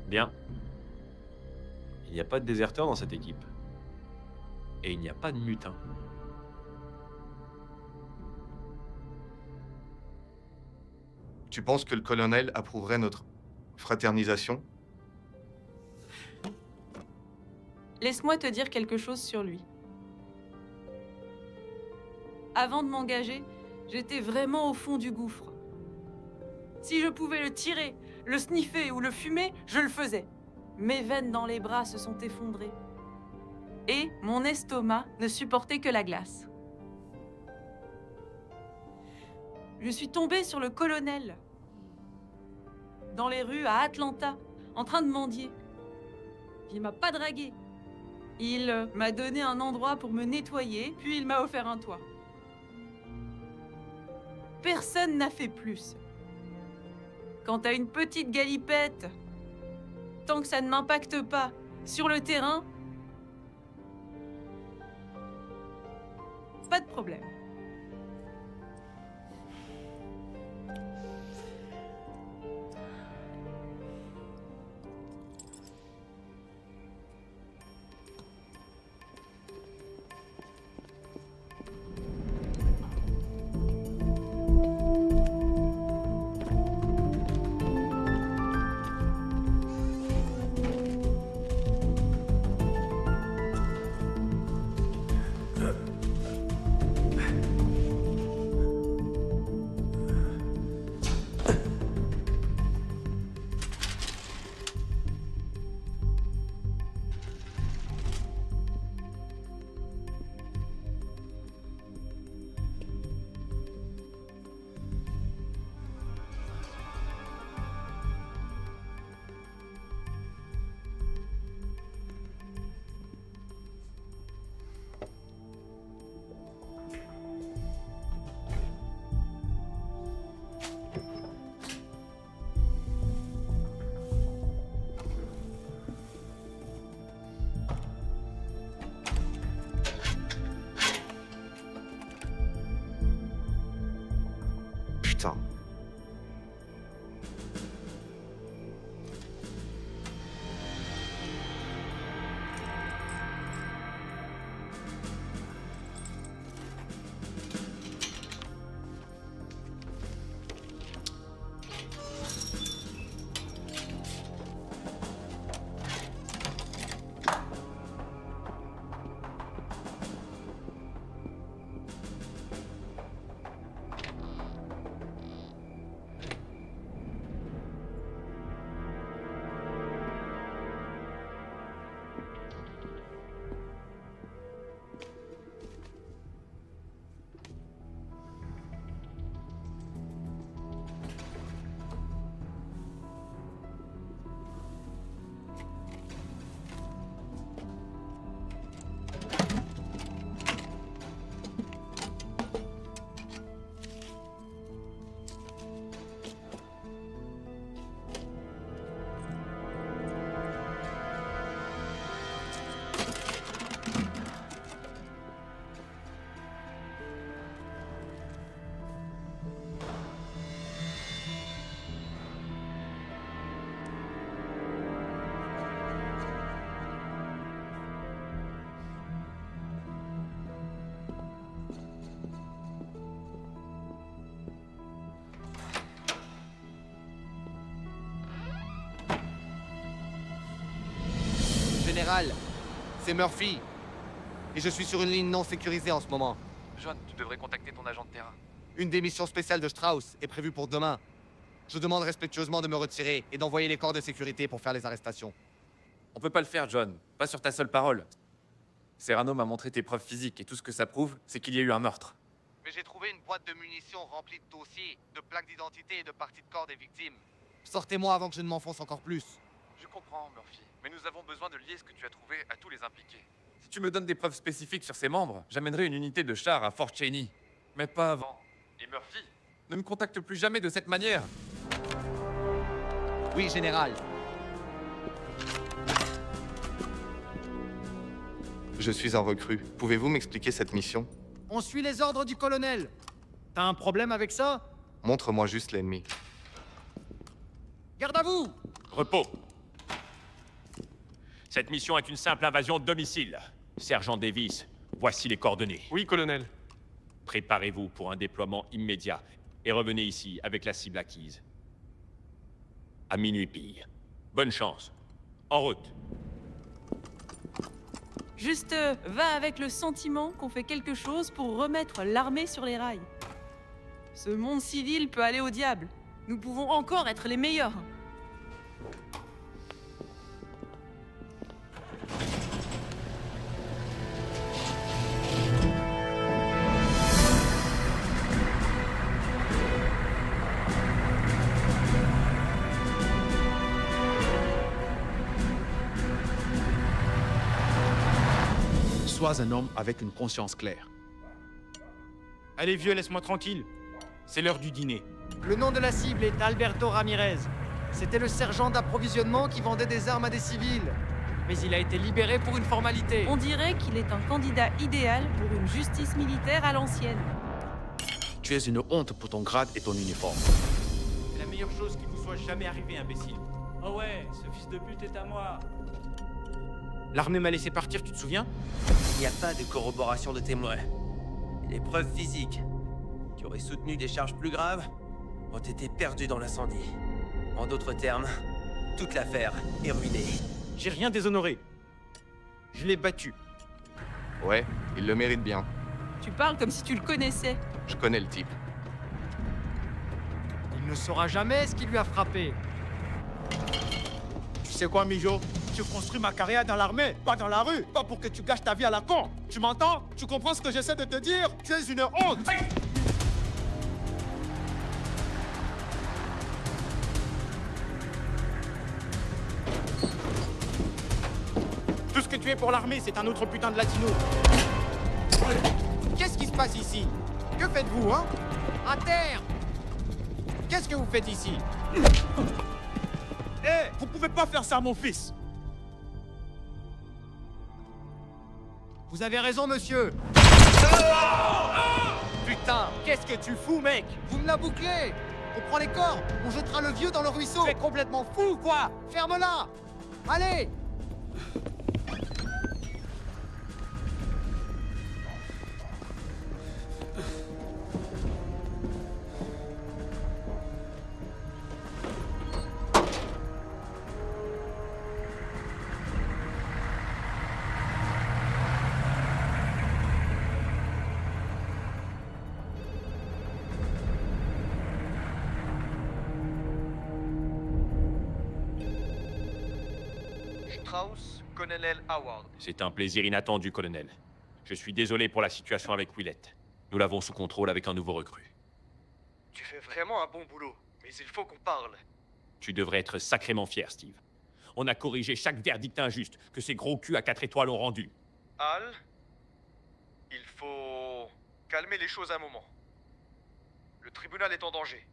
Bien. Il n'y a pas de déserteurs dans cette équipe. Et il n'y a pas de mutins. Tu penses que le colonel approuverait notre fraternisation? Laisse-moi te dire quelque chose sur lui. Avant de m'engager, j'étais vraiment au fond du gouffre. Si je pouvais le tirer, le sniffer ou le fumer, je le faisais. Mes veines dans les bras se sont effondrées. Et mon estomac ne supportait que la glace. Je suis tombée sur le colonel. Dans les rues à Atlanta, en train de mendier. Il m'a pas dragué. Il m'a donné un endroit pour me nettoyer, puis il m'a offert un toit. Personne n'a fait plus. Quand t'as une petite galipette, tant que ça ne m'impacte pas sur le terrain, pas de problème. général. C'est Murphy. Et je suis sur une ligne non sécurisée en ce moment. John, tu devrais contacter ton agent de terrain. Une des missions spéciales de Strauss est prévue pour demain. Je demande respectueusement de me retirer et d'envoyer les corps de sécurité pour faire les arrestations. On peut pas le faire, John. Pas sur ta seule parole. Serrano m'a montré tes preuves physiques et tout ce que ça prouve, c'est qu'il y a eu un meurtre. Mais j'ai trouvé une boîte de munitions remplie de dossiers, de plaques d'identité et de parties de corps des victimes. Sortez-moi avant que je ne m'enfonce encore plus. Je comprends, Murphy. Mais nous avons besoin de lier ce que tu as trouvé à tous les impliqués. Si tu me donnes des preuves spécifiques sur ses membres, j'amènerai une unité de chars à Fort Cheney. Mais pas avant. Et Murphy, ne me contacte plus jamais de cette manière. Oui, général. Je suis un recrue. Pouvez-vous m'expliquer cette mission? On suit les ordres du colonel. T'as un problème avec ça? Montre-moi juste l'ennemi. Garde à vous! Repos. Cette mission est une simple invasion de domicile. Sergent Davis, voici les coordonnées. Oui, colonel. Préparez-vous pour un déploiement immédiat et revenez ici avec la cible acquise. À minuit pile. Bonne chance. En route. Juste, va avec le sentiment qu'on fait quelque chose pour remettre l'armée sur les rails. Ce monde civil peut aller au diable. Nous pouvons encore être les meilleurs. Sois un homme avec une conscience claire. Allez vieux, laisse-moi tranquille. C'est l'heure du dîner. Le nom de la cible est Alberto Ramirez. C'était le sergent d'approvisionnement qui vendait des armes à des civils. Mais il a été libéré pour une formalité. On dirait qu'il est un candidat idéal pour une justice militaire à l'ancienne. Tu es une honte pour ton grade et ton uniforme. C'est la meilleure chose qui vous soit jamais arrivée, imbécile. Oh ouais, ce fils de pute est à moi. L'armée m'a laissé partir, tu te souviens? Il n'y a pas de corroboration de témoins. Les preuves physiques qui auraient soutenu des charges plus graves ont été perdues dans l'incendie. En d'autres termes, toute l'affaire est ruinée. J'ai rien déshonoré. Je l'ai battu. Ouais, il le mérite bien. Tu parles comme si tu le connaissais. Je connais le type. Il ne saura jamais ce qui lui a frappé. Tu sais quoi, Mijo? Je construis ma carrière dans l'armée, pas dans la rue. Pas pour que tu gâches ta vie à la con. Tu m'entends? Tu comprends ce que j'essaie de te dire? Tu es une honte! Tout ce que tu es pour l'armée, c'est un autre putain de latino. Qu'est-ce qui se passe ici? Que faites-vous, hein? À terre! Qu'est-ce que vous faites ici? Hé, vous pouvez pas faire ça à mon fils! Vous avez raison, monsieur. Putain, qu'est-ce que tu fous, mec? Vous me la bouclez. On prend les corps, on jettera le vieux dans le ruisseau. Tu es complètement fou ou quoi? Ferme-la. Allez. Strauss, colonel Howard. C'est un plaisir inattendu, colonel. Je suis désolé pour la situation avec Willett. Nous l'avons sous contrôle avec un nouveau recrue. Tu fais vraiment un bon boulot, mais il faut qu'on parle. Tu devrais être sacrément fier, Steve. On a corrigé chaque verdict injuste que ces gros culs à 4 étoiles ont rendu. Al, il faut calmer les choses un moment. Le tribunal est en danger.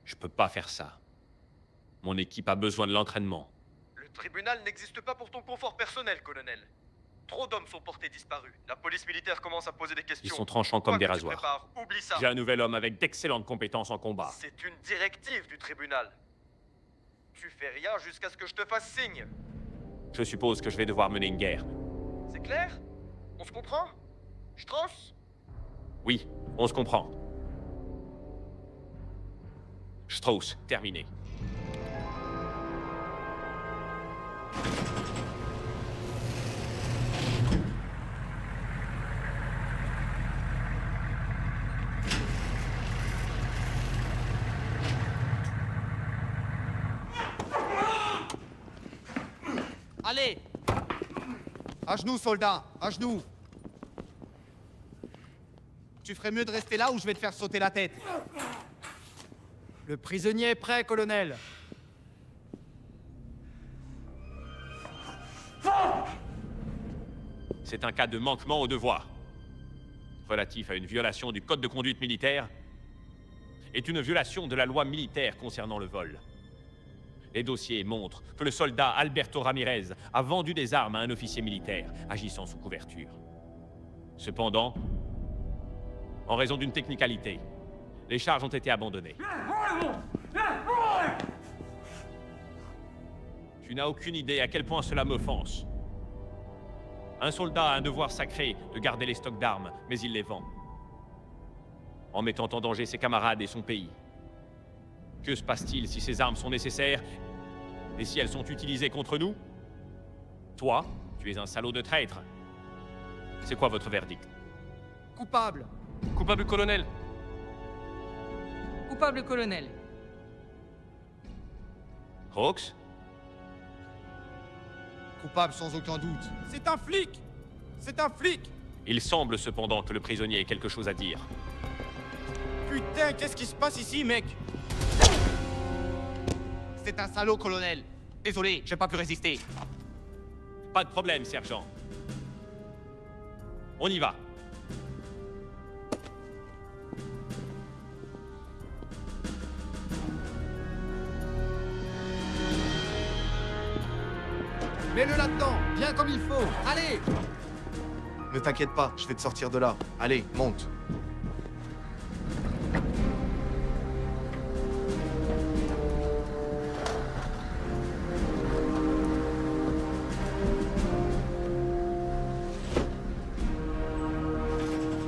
Je peux pas faire ça. Mon équipe a besoin de l'entraînement. Le tribunal n'existe pas pour ton confort personnel, colonel. Trop d'hommes sont portés disparus. La police militaire commence à poser des questions. Ils sont tranchants comme Quoi des que tu rasoirs. prépares, oublie ça. J'ai un nouvel homme avec d'excellentes compétences en combat. C'est une directive du tribunal. Tu fais rien jusqu'à ce que je te fasse signe. Je suppose que je vais devoir mener une guerre. C'est clair? On se comprend? Strauss? Oui, on se comprend. Strauss, terminé. Allez! À genoux, soldat! À genoux! Tu ferais mieux de rester là ou je vais te faire sauter la tête. Le prisonnier est prêt, colonel. C'est un cas de manquement au devoir, relatif à une violation du code de conduite militaire, est une violation de la loi militaire concernant le vol. Les dossiers montrent que le soldat Alberto Ramirez a vendu des armes à un officier militaire, agissant sous couverture. Cependant, en raison d'une technicalité, les charges ont été abandonnées. Tu n'as aucune idée à quel point cela m'offense. Un soldat a un devoir sacré de garder les stocks d'armes, mais il les vend, en mettant en danger ses camarades et son pays. Que se passe-t-il si ces armes sont nécessaires et si elles sont utilisées contre nous? Toi, tu es un salaud de traître. C'est quoi votre verdict? Coupable. Coupable, colonel. Coupable, colonel. Hawks? Coupable sans aucun doute. C'est un flic! C'est un flic! Il semble cependant que le prisonnier ait quelque chose à dire. Putain, qu'est-ce qui se passe ici, mec? C'est un salaud, colonel. Désolé, j'ai pas pu résister. Pas de problème, sergent. On y va. Mets-le là-dedans, bien comme il faut. Allez! Ne t'inquiète pas, je vais te sortir de là. Allez, monte.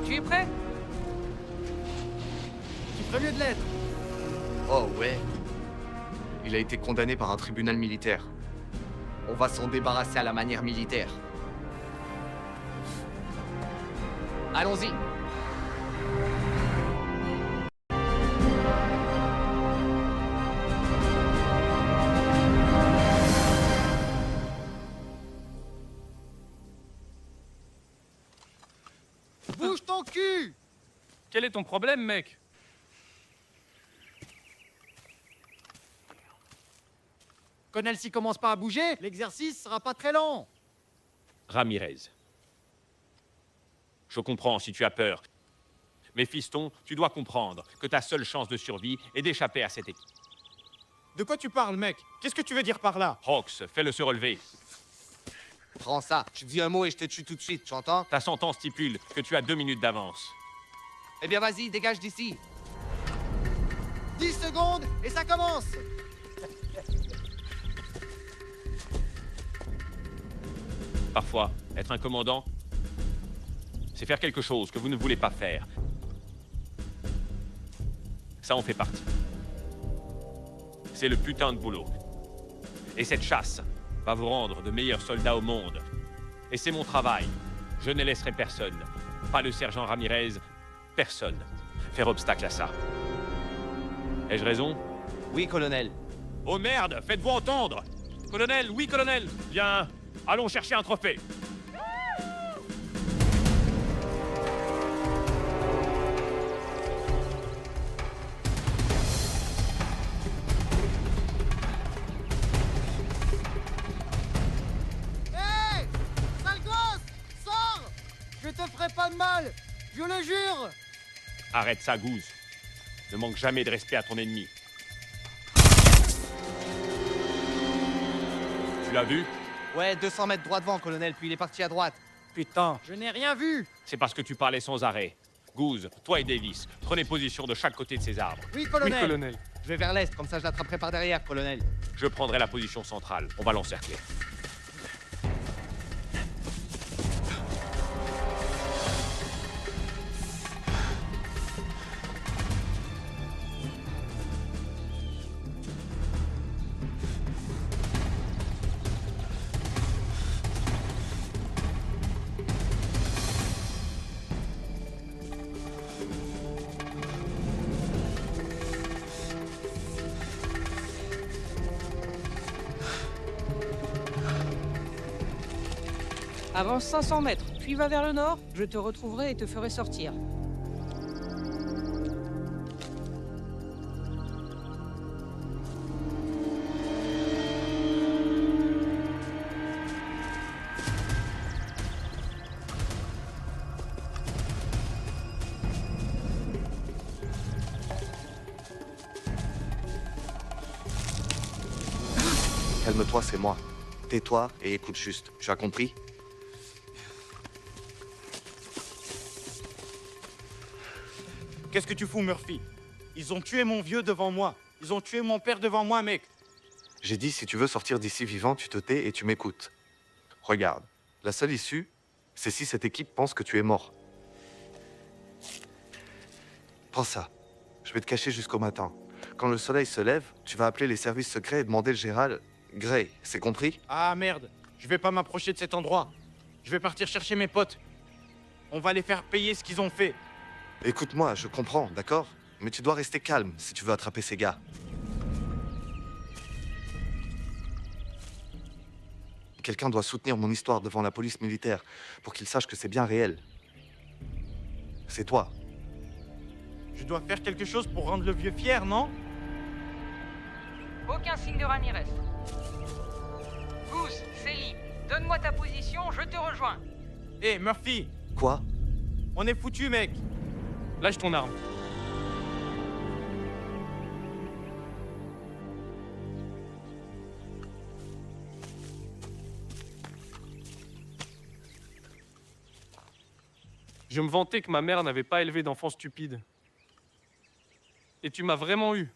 Tu es prêt? Tu ferais mieux de l'être. Oh ouais. Il a été condamné par un tribunal militaire. On va s'en débarrasser à la manière militaire. Allons-y. Bouge ton cul! Quel est ton problème, mec? Colonel, s'il commence pas à bouger, l'exercice sera pas très long. Ramirez. Je comprends si tu as peur. Mais fiston, tu dois comprendre que ta seule chance de survie est d'échapper à cette équipe. De quoi tu parles, mec? Qu'est-ce que tu veux dire par là? Hawks, fais-le se relever. Prends ça. Tu dis un mot et je te tue tout de suite, tu entends? Ta sentence stipule que tu as 2 minutes d'avance. Eh bien, vas-y, dégage d'ici. 10 secondes et ça commence! Parfois, être un commandant, c'est faire quelque chose que vous ne voulez pas faire. Ça en fait partie. C'est le putain de boulot. Et cette chasse va vous rendre de meilleurs soldats au monde. Et c'est mon travail. Je ne laisserai personne, pas le sergent Ramirez, personne, faire obstacle à ça. Ai-je raison? Oui, colonel. Oh merde, faites-vous entendre! Colonel, oui, colonel. Bien, allons chercher un trophée. Hé! Sale gosse! Sors! Je te ferai pas de mal! Je le jure! Arrête ça, Goose. Ne manque jamais de respect à ton ennemi. Tu l'as vu? Ouais, 200 mètres droit devant, colonel, puis il est parti à droite. Putain, je n'ai rien vu! C'est parce que tu parlais sans arrêt. Goose, toi et Davis, prenez position de chaque côté de ces arbres. Oui, colonel! Oui, colonel. Je vais vers l'est, comme ça je l'attraperai par derrière, colonel. Je prendrai la position centrale. On va l'encercler. Avance 500 mètres, puis va vers le nord, je te retrouverai et te ferai sortir. Calme-toi, c'est moi. Tais-toi et écoute juste. Tu as compris? Qu'est-ce que tu fous, Murphy? Ils ont tué mon vieux devant moi. Ils ont tué mon père devant moi, mec. J'ai dit, si tu veux sortir d'ici vivant, tu te tais et tu m'écoutes. Regarde, la seule issue, c'est si cette équipe pense que tu es mort. Prends ça. Je vais te cacher jusqu'au matin. Quand le soleil se lève, tu vas appeler les services secrets et demander le général Gray. C'est compris? Ah merde, je vais pas m'approcher de cet endroit. Je vais partir chercher mes potes. On va les faire payer ce qu'ils ont fait. Écoute-moi, je comprends, d'accord? Mais tu dois rester calme si tu veux attraper ces gars. Quelqu'un doit soutenir mon histoire devant la police militaire pour qu'ils sachent que c'est bien réel. C'est toi. Je dois faire quelque chose pour rendre le vieux fier, non? Aucun signe de Ramirez. Goose, Célie, donne-moi ta position, je te rejoins. Hé, Murphy! Quoi? On est foutu, mec! Lâche ton arme. Je me vantais que ma mère n'avait pas élevé d'enfants stupides. Et tu m'as vraiment eu.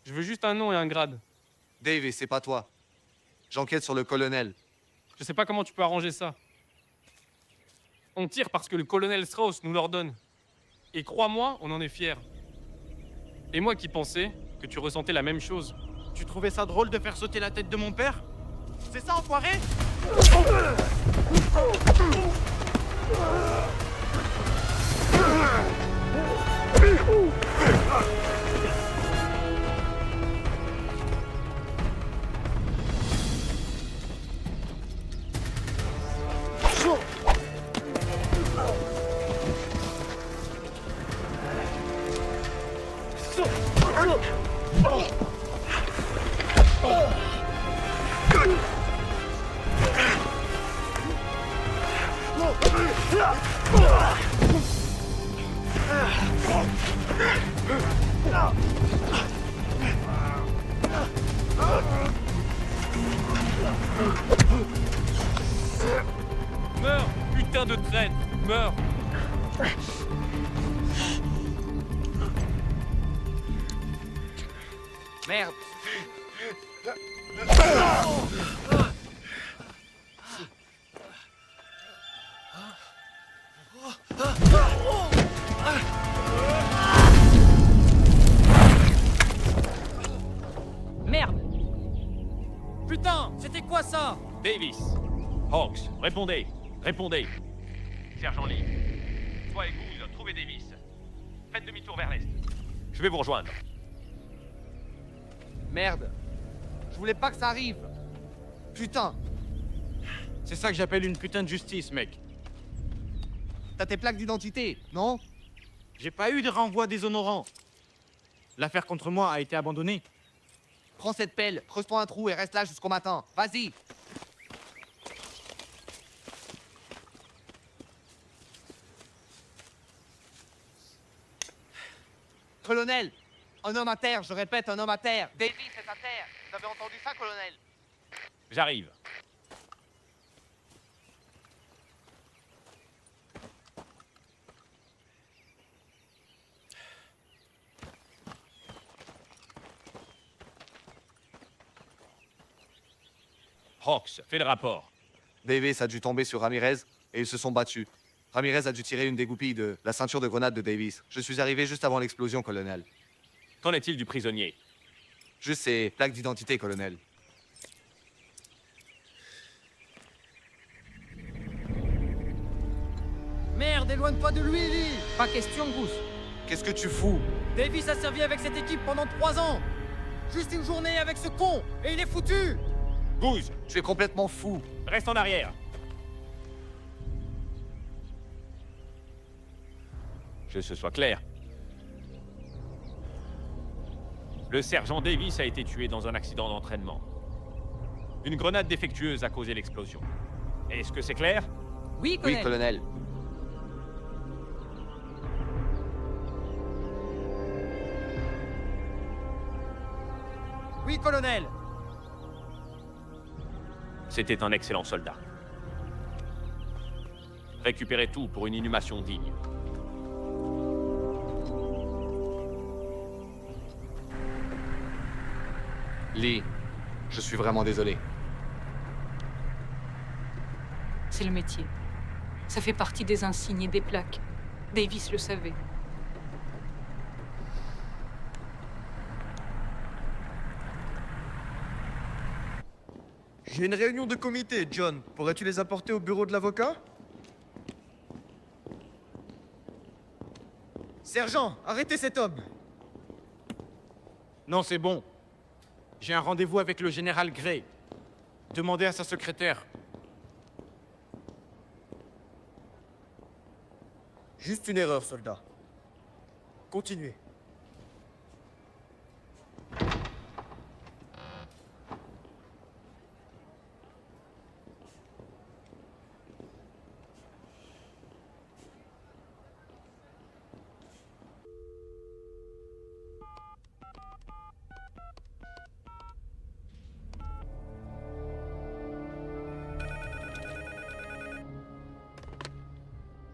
Je veux juste un nom et un grade. Dave, c'est pas toi. J'enquête sur le colonel. Je sais pas comment tu peux arranger ça. On tire parce que le colonel Strauss nous l'ordonne. Et crois-moi, on en est fiers. Et moi qui pensais que tu ressentais la même chose. Tu trouvais ça drôle de faire sauter la tête de mon père? C'est ça, enfoiré? Meurs, putain de traîne, meurs. Merde. Merde! Putain, c'était quoi ça? Davis. Hawks, répondez. Répondez. Sergent Lee. Toi et Goose, trouvez Davis. Faites demi-tour vers l'est. Je vais vous rejoindre. Merde. Je voulais pas que ça arrive. Putain. C'est ça que j'appelle une putain de justice, mec. T'as tes plaques d'identité, non? J'ai pas eu de renvoi déshonorant. L'affaire contre moi a été abandonnée. Prends cette pelle, creuse-toi un trou et reste là jusqu'au matin. Vas-y. Colonel, un homme à terre, je répète, un homme à terre. Davis est à terre. Vous avez entendu ça, colonel? J'arrive. Hawks, fais le rapport. Davis a dû tomber sur Ramirez et ils se sont battus. Ramirez a dû tirer une des goupilles de la ceinture de grenade de Davis. Je suis arrivé juste avant l'explosion, colonel. Qu'en est-il du prisonnier? Juste ses plaques d'identité, colonel. Merde, éloigne-toi de lui, Lee. Pas question, Goose. Qu'est-ce que tu fous? Davis a servi avec cette équipe pendant 3 ans. Juste une journée avec ce con, et il est foutu. Goose, Tu es complètement fou. reste en arrière. Que ce soit clair. Le sergent Davis a été tué dans un accident d'entraînement. Une grenade défectueuse a causé l'explosion. Est-ce que c'est clair? Oui, Oui, colonel. Oui, colonel. C'était un excellent soldat. Récupérez tout pour une inhumation digne. Lee, je suis vraiment désolé. C'est le métier. Ça fait partie des insignes et des plaques. Davis le savait. J'ai une réunion de comité, John. Pourrais-tu les apporter au bureau de l'avocat? Sergent, arrêtez cet homme! Non, c'est bon. J'ai un rendez-vous avec le général Gray. Demandez à sa secrétaire. Juste une erreur, soldat. Continuez.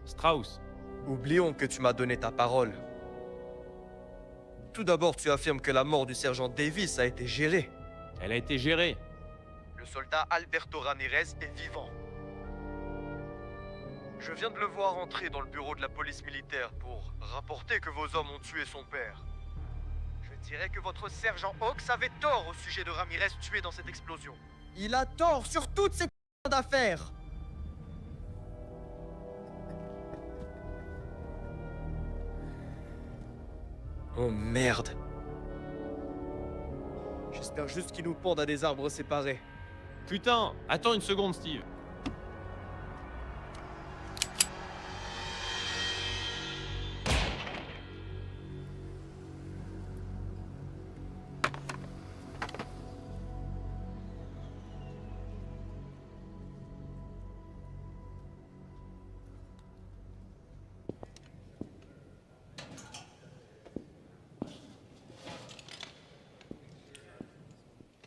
Strauss. Oublions que tu m'as donné ta parole. Tout d'abord, tu affirmes que la mort du sergent Davis a été gérée. Elle a été gérée. Le soldat Alberto Ramirez est vivant. Je viens de le voir entrer dans le bureau de la police militaire pour rapporter que vos hommes ont tué son père. Je dirais que votre sergent Hawks avait tort au sujet de Ramirez tué dans cette explosion. Il a tort sur toutes ces d'affaires. Oh merde. J'espère juste qu'ils nous pendent à des arbres séparés. Putain, attends une seconde, Steve.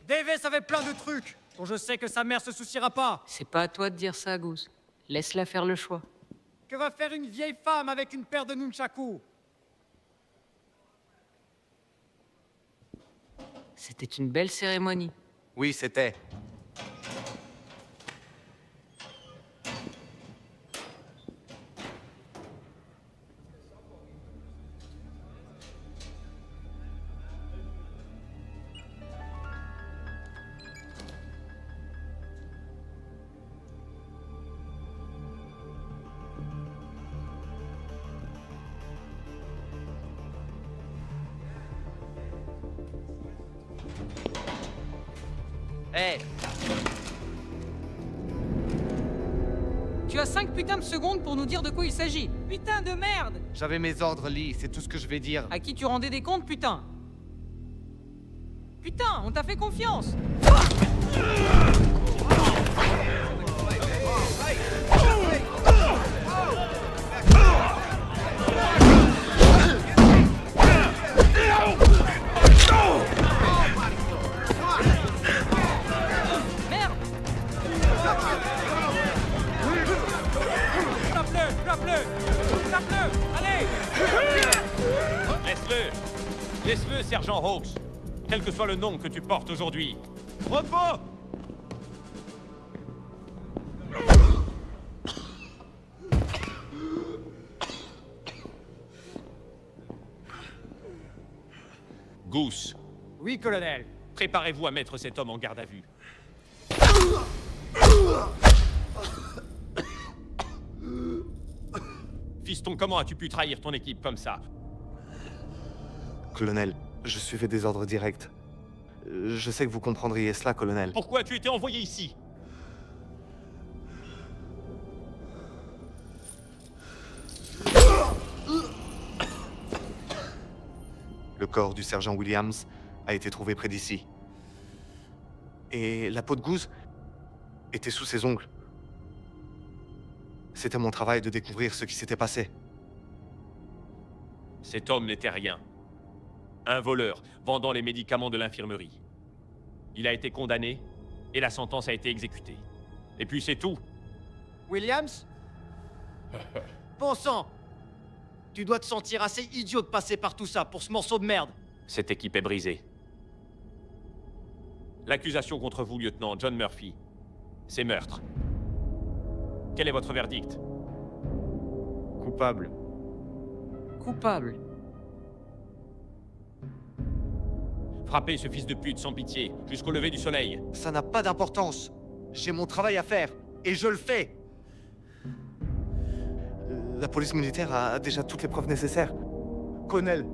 Davis avait plein de trucs dont je sais que sa mère se souciera pas. C'est pas à toi de dire ça, Goose. Laisse-la faire le choix. Que va faire une vieille femme avec une paire de nunchaku? C'était une belle cérémonie. Oui, c'était. Hé, Tu as 5 putains de secondes pour nous dire de quoi il s'agit. Putain de merde! J'avais mes ordres, Lee, c'est tout ce que je vais dire. À qui tu rendais des comptes, putain? Putain, on t'a fait confiance! Laisse-le, sergent Hawks. Quel que soit le nom que tu portes aujourd'hui. Repos! Goose. Oui, colonel. Préparez-vous à mettre cet homme en garde à vue. Fiston, comment as-tu pu trahir ton équipe comme ça? Colonel, je suivais des ordres directs. Je sais que vous comprendriez cela, colonel. Pourquoi as-tu été envoyé ici? Le corps du sergent Williams a été trouvé près d'ici. Et la peau de gousse était sous ses ongles. C'était mon travail de découvrir ce qui s'était passé. Cet homme n'était rien. Un voleur, vendant les médicaments de l'infirmerie. Il a été condamné, et la sentence a été exécutée. Et puis c'est tout. Williams? Bon sang! Tu dois te sentir assez idiot de passer par tout ça pour ce morceau de merde. Cette équipe est brisée. L'accusation contre vous, lieutenant John Murphy, c'est meurtre. Quel est votre verdict? Coupable. Coupable. Frappez ce fils de pute sans pitié, jusqu'au lever du soleil. Ça n'a pas d'importance. J'ai mon travail à faire, et je le fais. La police militaire a déjà toutes les preuves nécessaires. Colonel,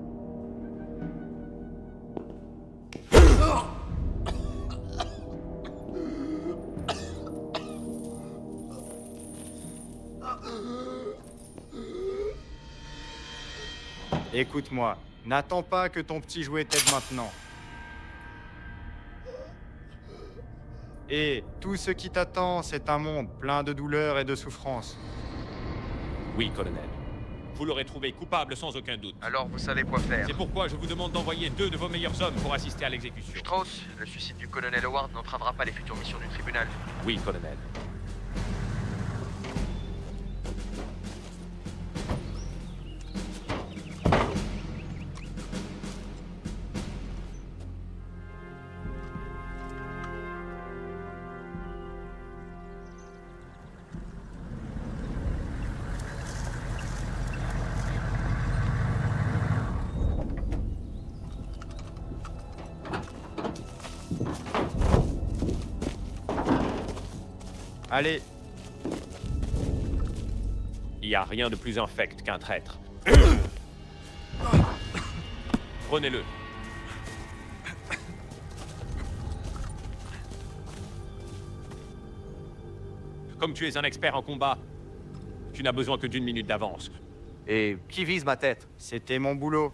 Écoute-moi, n'attends pas que ton petit jouet t'aide maintenant. Et tout ce qui t'attend, c'est un monde plein de douleurs et de souffrances. Oui, colonel. Vous l'aurez trouvé coupable sans aucun doute. Alors vous savez quoi faire. C'est pourquoi je vous demande d'envoyer 2 de vos meilleurs hommes pour assister à l'exécution. Strauss, le suicide du colonel Howard n'entravera pas les futures missions du tribunal. Oui, colonel. Allez, Il n'y a rien de plus infect qu'un traître. Prenez-le. Comme tu es un expert en combat, tu n'as besoin que d'1 minute d'avance. Et qui vise ma tête? c'était mon boulot.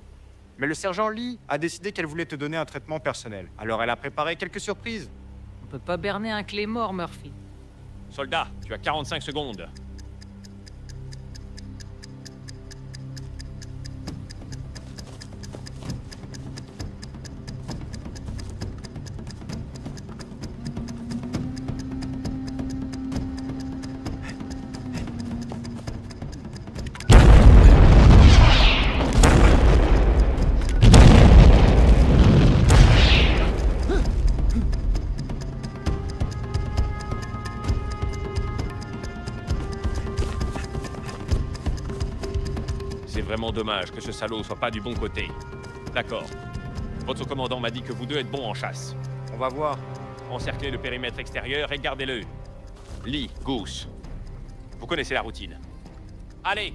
Mais le sergent Lee a décidé qu'elle voulait te donner un traitement personnel. Alors elle a préparé quelques surprises. On peut pas berner un Claymore, Murphy. Soldat, tu as 45 secondes. C'est vraiment dommage que ce salaud soit pas du bon côté. D'accord. Votre commandant m'a dit que vous deux êtes bons en chasse. On va voir. Encerclez le périmètre extérieur et gardez-le. Lee, Goose. Vous connaissez la routine. Allez!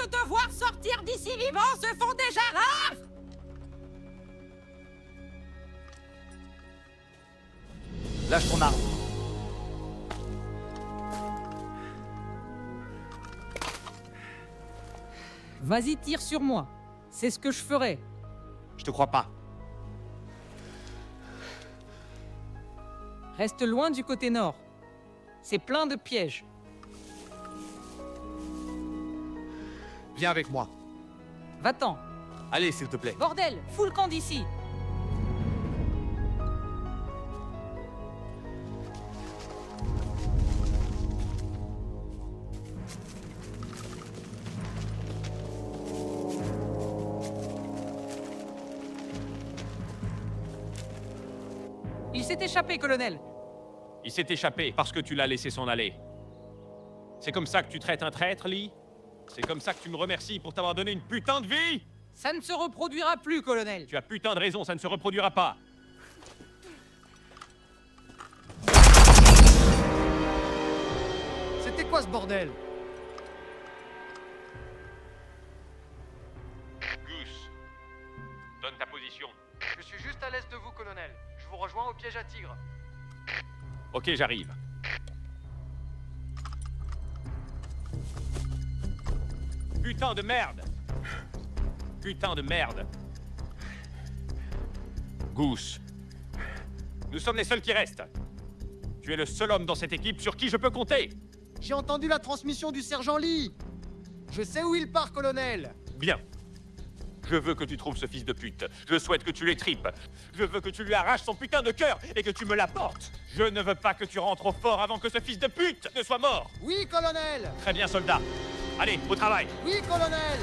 de devoir sortir d'ici vivant se font déjà rares. Lâche ton arme. Vas-y, tire sur moi. C'est ce que je ferai. Je te crois pas. Reste loin du côté nord. C'est plein de pièges. Viens avec moi. Va-t'en. Allez, s'il te plaît. Bordel, fous le camp d'ici. Il s'est échappé, colonel. Il s'est échappé parce que tu l'as laissé s'en aller. C'est comme ça que tu traites un traître, Lee? C'est comme ça que tu me remercies pour t'avoir donné une putain de vie? Ça ne se reproduira plus, colonel. Tu as putain de raison, ça ne se reproduira pas. C'était quoi ce bordel? Goose, donne ta position. Je suis juste à l'est de vous, colonel. Je vous rejoins au piège à tigre. Ok, j'arrive. Putain de merde! Putain de merde! Goose, nous sommes les seuls qui restent. Tu es le seul homme dans cette équipe sur qui je peux compter. J'ai entendu la transmission du sergent Lee. Je sais où il part, colonel. Bien. Je veux que tu trouves ce fils de pute. Je souhaite que tu l'étripes. Je veux que tu lui arraches son putain de cœur et que tu me l'apportes. Je ne veux pas que tu rentres au fort avant que ce fils de pute ne soit mort. Oui, colonel. Très bien, soldat. Allez, au travail. Oui, colonel.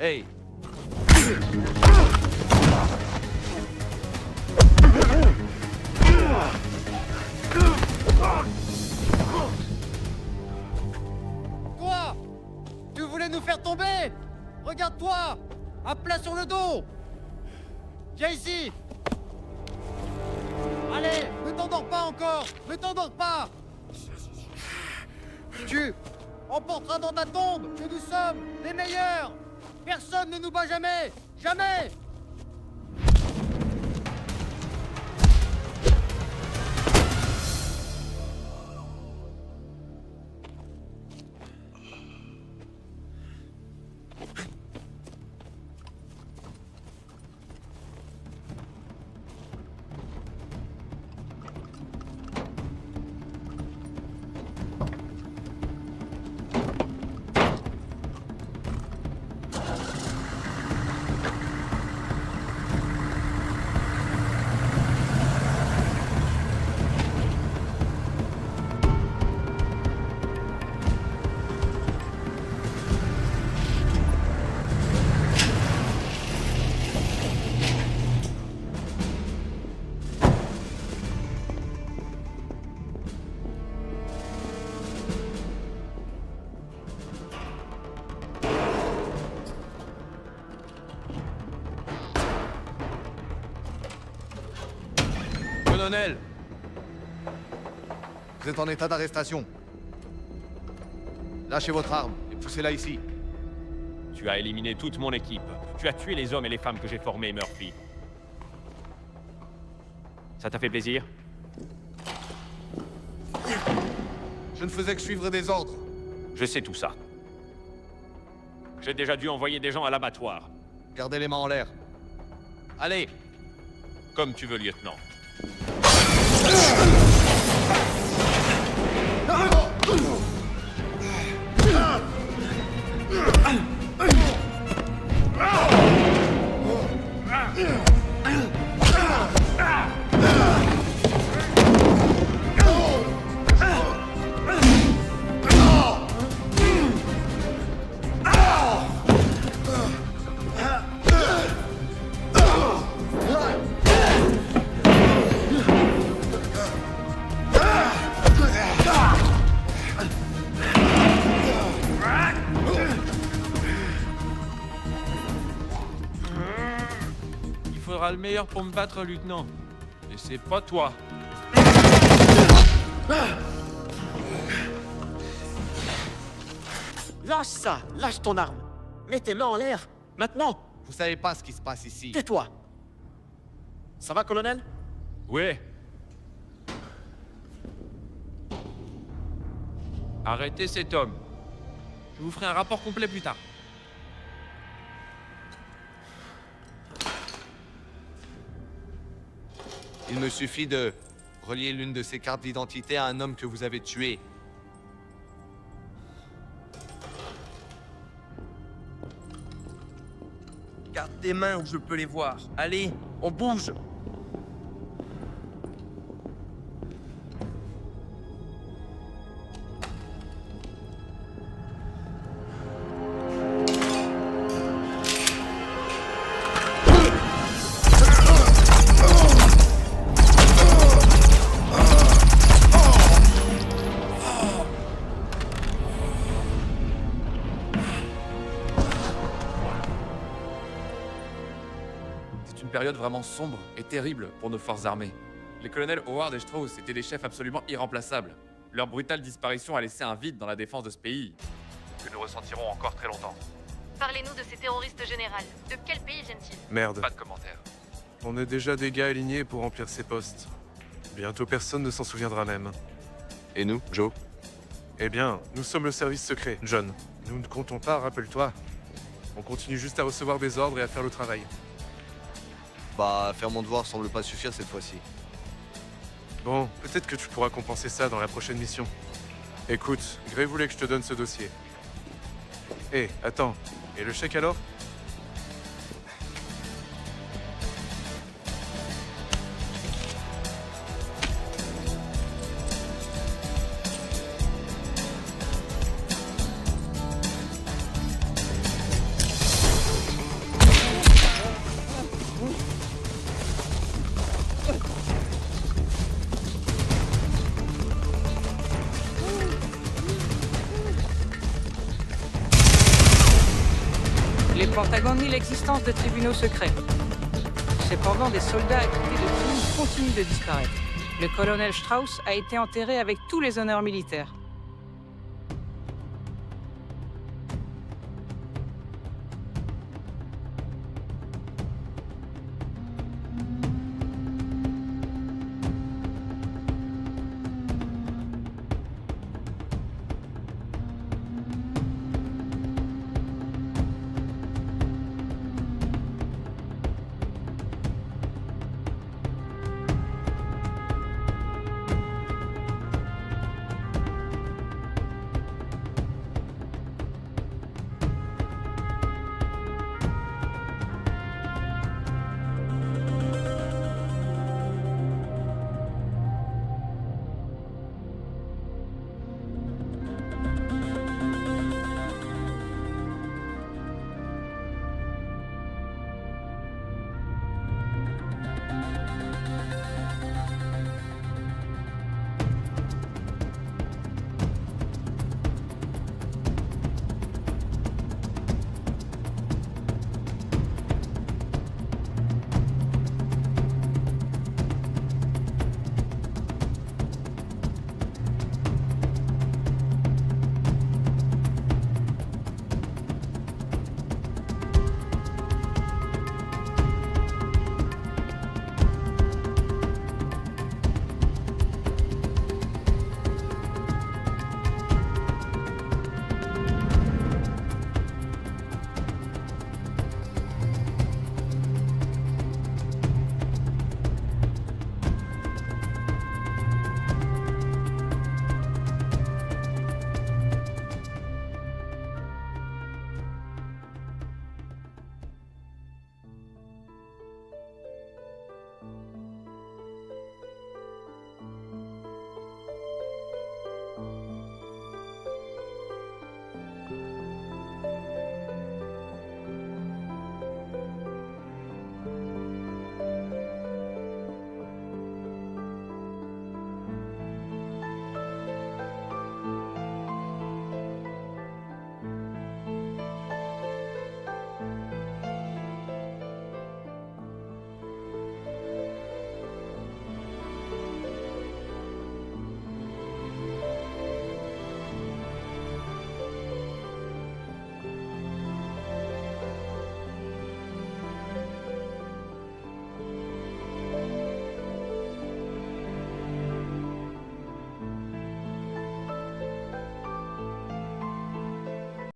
Hey. Quoi? Tu voulais nous faire tomber? Regarde-toi! À plat sur le dos! Viens ici! Allez, ne t'endors pas encore! Ne t'endors pas! Tu emporteras dans ta tombe que nous sommes les meilleurs! Personne ne nous bat jamais! Jamais! Colonel, vous êtes en état d'arrestation. Lâchez votre arme et poussez-la ici. Tu as éliminé toute mon équipe. Tu as tué les hommes et les femmes que j'ai formés, Murphy. Ça t'a fait plaisir? Je ne faisais que suivre des ordres. Je sais tout ça. J'ai déjà dû envoyer des gens à l'abattoir. Gardez les mains en l'air. Allez. Comme tu veux, lieutenant. Il faudra le meilleur pour me battre, lieutenant. Et c'est pas toi. Lâche ça, lâche ton arme. Mets tes mains en l'air, maintenant. Vous savez pas ce qui se passe ici. Tais-toi. Ça va, colonel? Ouais. Arrêtez cet homme. Je vous ferai un rapport complet plus tard. Il me suffit de relier l'une de ces cartes d'identité à un homme que vous avez tué. Garde tes mains où je peux les voir. Allez, on bouge. C'est une période vraiment sombre et terrible pour nos forces armées. Les colonels Howard et Strauss étaient des chefs absolument irremplaçables. Leur brutale disparition a laissé un vide dans la défense de ce pays, que nous ressentirons encore très longtemps. Parlez-nous de ces terroristes généraux. De quel pays viennent-ils? Merde. Pas de commentaires. On est déjà des gars alignés pour remplir ces postes. Bientôt personne ne s'en souviendra même. Et nous, Joe? Eh bien, nous sommes le service secret, John. Nous ne comptons pas, rappelle-toi. On continue juste à recevoir des ordres et à faire le travail. Bah, faire mon devoir semble pas suffire cette fois-ci. Bon, peut-être que tu pourras compenser ça dans la prochaine mission. Écoute, Gray voulait que je te donne ce dossier. Hé, attends. Et le chèque alors? Le Pentagone nie l'existence de tribunaux secrets. Cependant, des soldats acquittés de crimes continuent de disparaître. Le colonel Strauss a été enterré avec tous les honneurs militaires.